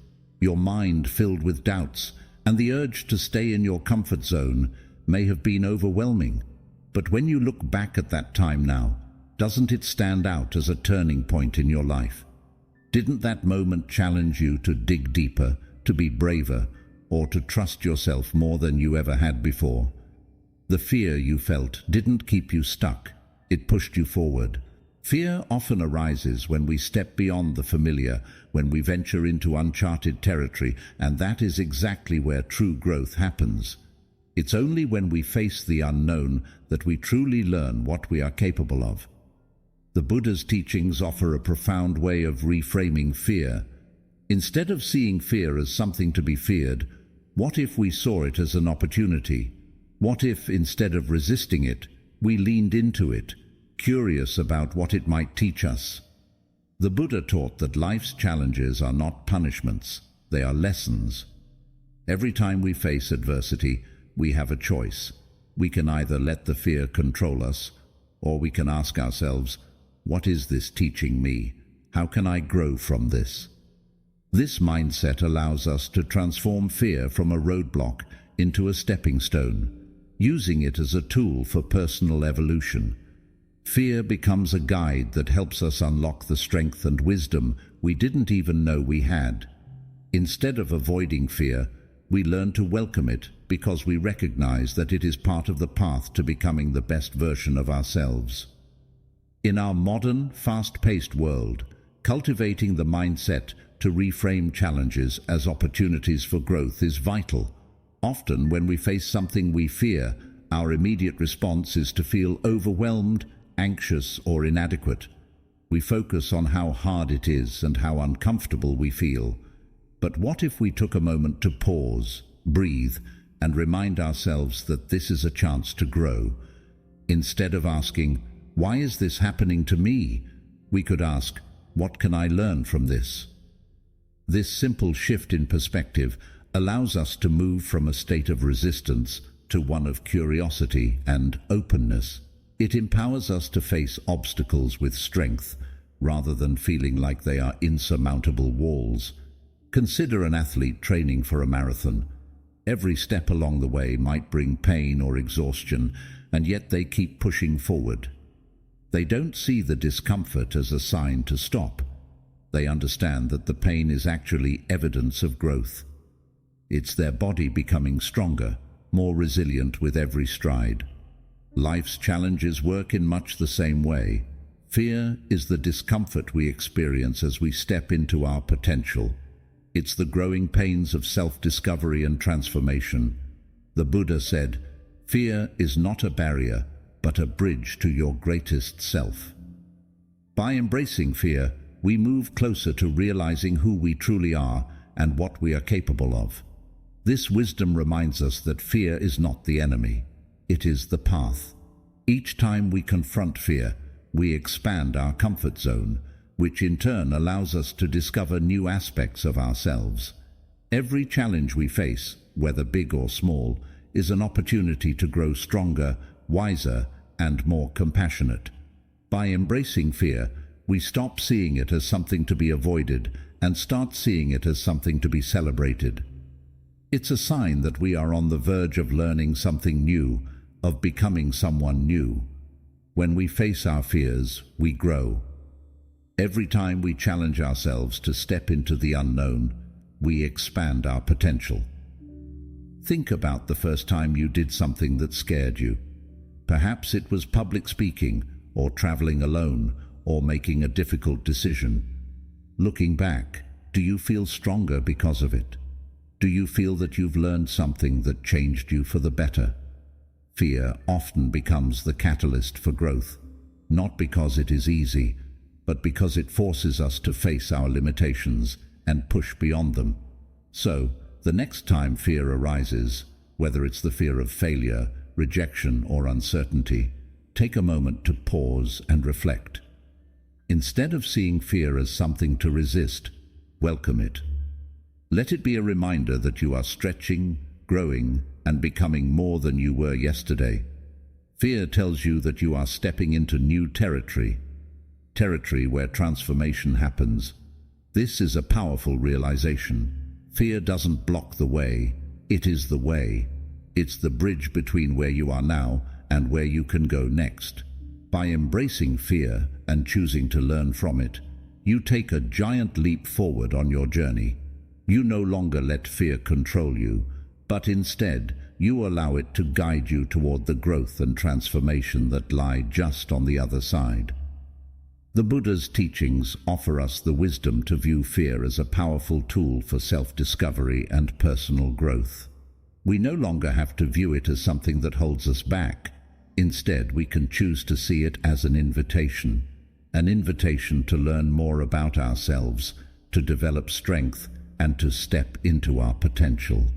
your mind filled with doubts, and the urge to stay in your comfort zone may have been overwhelming. But when you look back at that time now, doesn't it stand out as a turning point in your life? Didn't that moment challenge you to dig deeper, to be braver, or to trust yourself more than you ever had before? The fear you felt didn't keep you stuck, it pushed you forward. Fear often arises when we step beyond the familiar, when we venture into uncharted territory, and that is exactly where true growth happens. It's only when we face the unknown that we truly learn what we are capable of. The Buddha's teachings offer a profound way of reframing fear. Instead of seeing fear as something to be feared, what if we saw it as an opportunity? What if, instead of resisting it, we leaned into it, curious about what it might teach us? The Buddha taught that life's challenges are not punishments, they are lessons. Every time we face adversity, we have a choice. We can either let the fear control us, or we can ask ourselves, what is this teaching me? How can I grow from this? This mindset allows us to transform fear from a roadblock into a stepping stone, using it as a tool for personal evolution. Fear becomes a guide that helps us unlock the strength and wisdom we didn't even know we had. Instead of avoiding fear, we learn to welcome it because we recognize that it is part of the path to becoming the best version of ourselves. In our modern, fast-paced world, cultivating the mindset to reframe challenges as opportunities for growth is vital. Often, when we face something we fear, our immediate response is to feel overwhelmed, anxious, or inadequate. We focus on how hard it is and how uncomfortable we feel. But what if we took a moment to pause, breathe, and remind ourselves that this is a chance to grow? Instead of asking, "Why is this happening to me?" we could ask, "What can I learn from this?" This simple shift in perspective allows us to move from a state of resistance to one of curiosity and openness. It empowers us to face obstacles with strength, rather than feeling like they are insurmountable walls. Consider an athlete training for a marathon. Every step along the way might bring pain or exhaustion, and yet they keep pushing forward. They don't see the discomfort as a sign to stop. They understand that the pain is actually evidence of growth. It's their body becoming stronger, more resilient with every stride. Life's challenges work in much the same way. Fear is the discomfort we experience as we step into our potential. It's the growing pains of self-discovery and transformation. The Buddha said, "Fear is not a barrier, but a bridge to your greatest self." By embracing fear, we move closer to realizing who we truly are and what we are capable of. This wisdom reminds us that fear is not the enemy. It is the path. Each time we confront fear, we expand our comfort zone, which in turn allows us to discover new aspects of ourselves. Every challenge we face, whether big or small, is an opportunity to grow stronger, wiser, and more compassionate. By embracing fear, we stop seeing it as something to be avoided and start seeing it as something to be celebrated. It's a sign that we are on the verge of learning something new, of becoming someone new. When we face our fears, we grow. Every time we challenge ourselves to step into the unknown, we expand our potential. Think about the first time you did something that scared you. Perhaps it was public speaking, or traveling alone, or making a difficult decision. Looking back, do you feel stronger because of it? Do you feel that you've learned something that changed you for the better? Fear often becomes the catalyst for growth, not because it is easy, but because it forces us to face our limitations and push beyond them. So, the next time fear arises, whether it's the fear of failure, rejection, or uncertainty, take a moment to pause and reflect. Instead of seeing fear as something to resist, welcome it. Let it be a reminder that you are stretching, growing, and becoming more than you were yesterday. Fear tells you that you are stepping into new territory where transformation happens. This is a powerful realization. Fear doesn't block the way, it is the way. It's the bridge between where you are now and where you can go next. By embracing fear and choosing to learn from it, you take a giant leap forward on your journey. You no longer let fear control you, but instead you allow it to guide you toward the growth and transformation that lie just on the other side. The Buddha's teachings offer us the wisdom to view fear as a powerful tool for self-discovery and personal growth. We no longer have to view it as something that holds us back. Instead, we can choose to see it as an invitation to learn more about ourselves, to develop strength, and to step into our potential.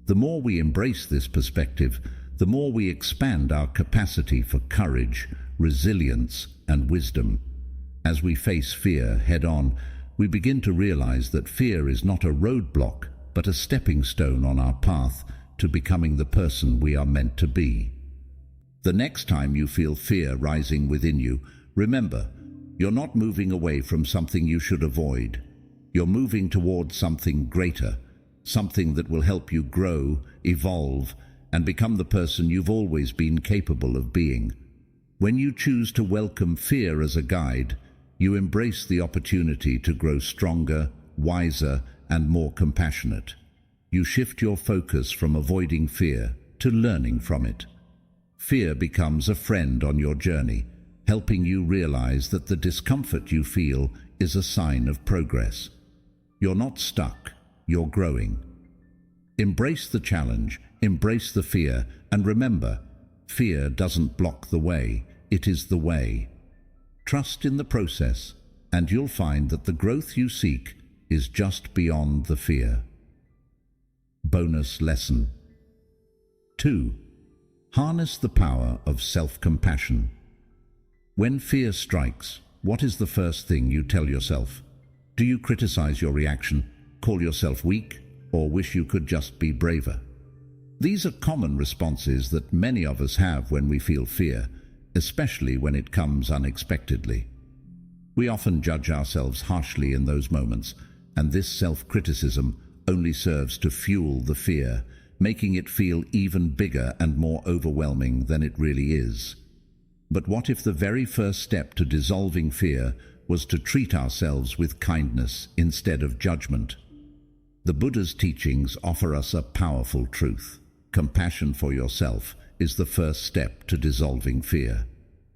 The more we embrace this perspective, the more we expand our capacity for courage, resilience, and wisdom. As we face fear head-on, we begin to realize that fear is not a roadblock, but a stepping stone on our path to becoming the person we are meant to be. The next time you feel fear rising within you, remember, you're not moving away from something you should avoid. You're moving towards something greater, something that will help you grow, evolve, and become the person you've always been capable of being. When you choose to welcome fear as a guide, you embrace the opportunity to grow stronger, wiser, and more compassionate. You shift your focus from avoiding fear to learning from it. Fear becomes a friend on your journey, helping you realize that the discomfort you feel is a sign of progress. You're not stuck, you're growing. Embrace the challenge, embrace the fear, and remember, fear doesn't block the way, it is the way. Trust in the process, and you'll find that the growth you seek is just beyond the fear. Bonus lesson 2. Harness the power of self-compassion. When fear strikes, what is the first thing you tell yourself? Do you criticize your reaction, call yourself weak, or wish you could just be braver? These are common responses that many of us have when we feel fear, especially when it comes unexpectedly. We often judge ourselves harshly in those moments, and this self-criticism only serves to fuel the fear, making it feel even bigger and more overwhelming than it really is. But what if the very first step to dissolving fear was to treat ourselves with kindness instead of judgment? The Buddha's teachings offer us a powerful truth. Compassion for yourself is the first step to dissolving fear.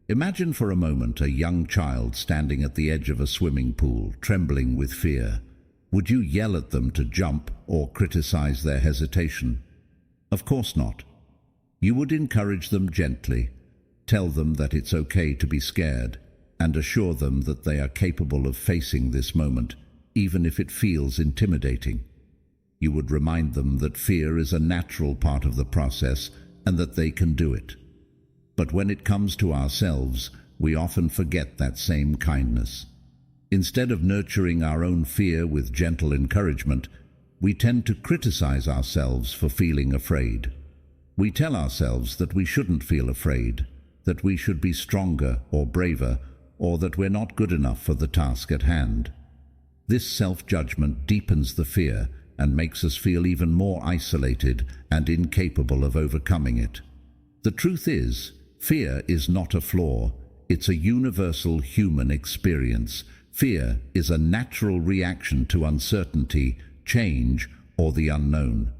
Imagine for a moment a young child standing at the edge of a swimming pool, trembling with fear. Would you yell at them to jump or criticize their hesitation? Of course not. You would encourage them gently, tell them that it's okay to be scared, and assure them that they are capable of facing this moment, even if it feels intimidating. You would remind them that fear is a natural part of the process and that they can do it. But when it comes to ourselves, we often forget that same kindness. Instead of nurturing our own fear with gentle encouragement, we tend to criticize ourselves for feeling afraid. We tell ourselves that we shouldn't feel afraid, that we should be stronger or braver, or that we're not good enough for the task at hand. This self-judgment deepens the fear and makes us feel even more isolated and incapable of overcoming it. The truth is, fear is not a flaw, it's a universal human experience. Fear is a natural reaction to uncertainty, change, or the unknown.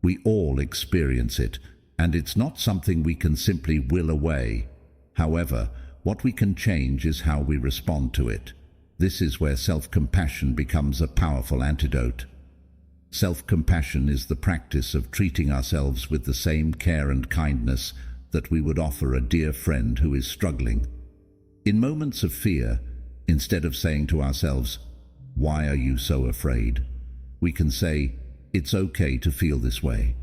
We all experience it, and it's not something we can simply will away. However, what we can change is how we respond to it. This is where self-compassion becomes a powerful antidote. Self-compassion is the practice of treating ourselves with the same care and kindness that we would offer a dear friend who is struggling. In moments of fear, instead of saying to ourselves, "Why are you so afraid?" we can say, "It's okay to feel this way.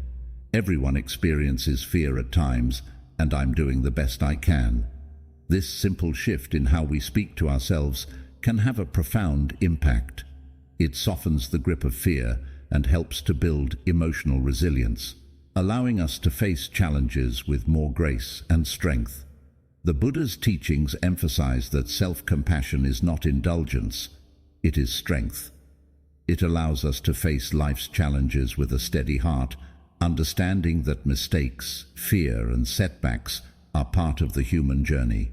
Everyone experiences fear at times, and I'm doing the best I can." This simple shift in how we speak to ourselves can have a profound impact. It softens the grip of fear and helps to build emotional resilience, allowing us to face challenges with more grace and strength. The Buddha's teachings emphasize that self-compassion is not indulgence, it is strength. It allows us to face life's challenges with a steady heart, understanding that mistakes, fear, and setbacks are part of the human journey.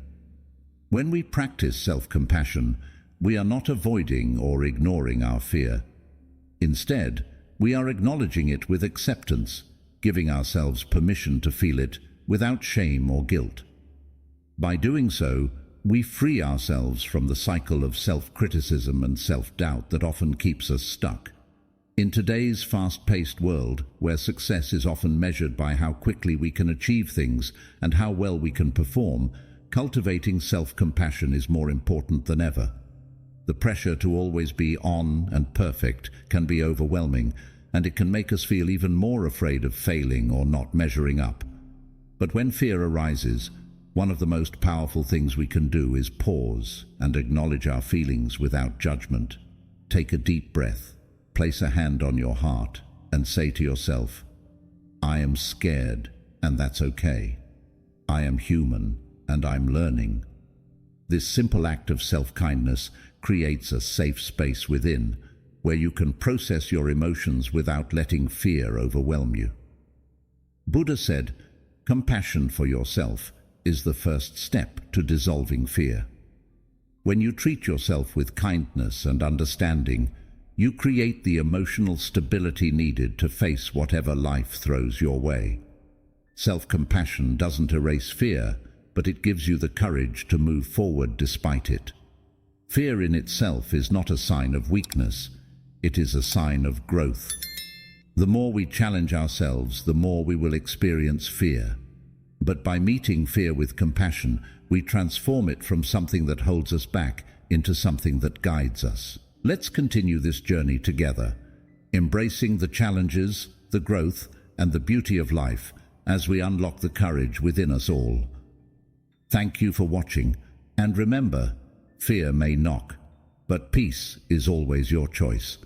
When we practice self-compassion, we are not avoiding or ignoring our fear. Instead, we are acknowledging it with acceptance, giving ourselves permission to feel it without shame or guilt. By doing so, we free ourselves from the cycle of self-criticism and self-doubt that often keeps us stuck. In today's fast-paced world, where success is often measured by how quickly we can achieve things and how well we can perform, cultivating self-compassion is more important than ever. The pressure to always be on and perfect can be overwhelming, and it can make us feel even more afraid of failing or not measuring up. But when fear arises, one of the most powerful things we can do is pause and acknowledge our feelings without judgment. Take a deep breath, place a hand on your heart, and say to yourself, "I am scared, and that's okay. I am human, and I'm learning." This simple act of self-kindness creates a safe space within, where you can process your emotions without letting fear overwhelm you. Buddha said, "Compassion for yourself is the first step to dissolving fear. When you treat yourself with kindness and understanding, you create the emotional stability needed to face whatever life throws your way. Self-compassion doesn't erase fear, but it gives you the courage to move forward despite it. Fear in itself is not a sign of weakness, it is a sign of growth. The more we challenge ourselves, the more we will experience fear. But by meeting fear with compassion, we transform it from something that holds us back into something that guides us. Let's continue this journey together, embracing the challenges, the growth, and the beauty of life as we unlock the courage within us all. Thank you for watching, and remember, fear may knock, but peace is always your choice.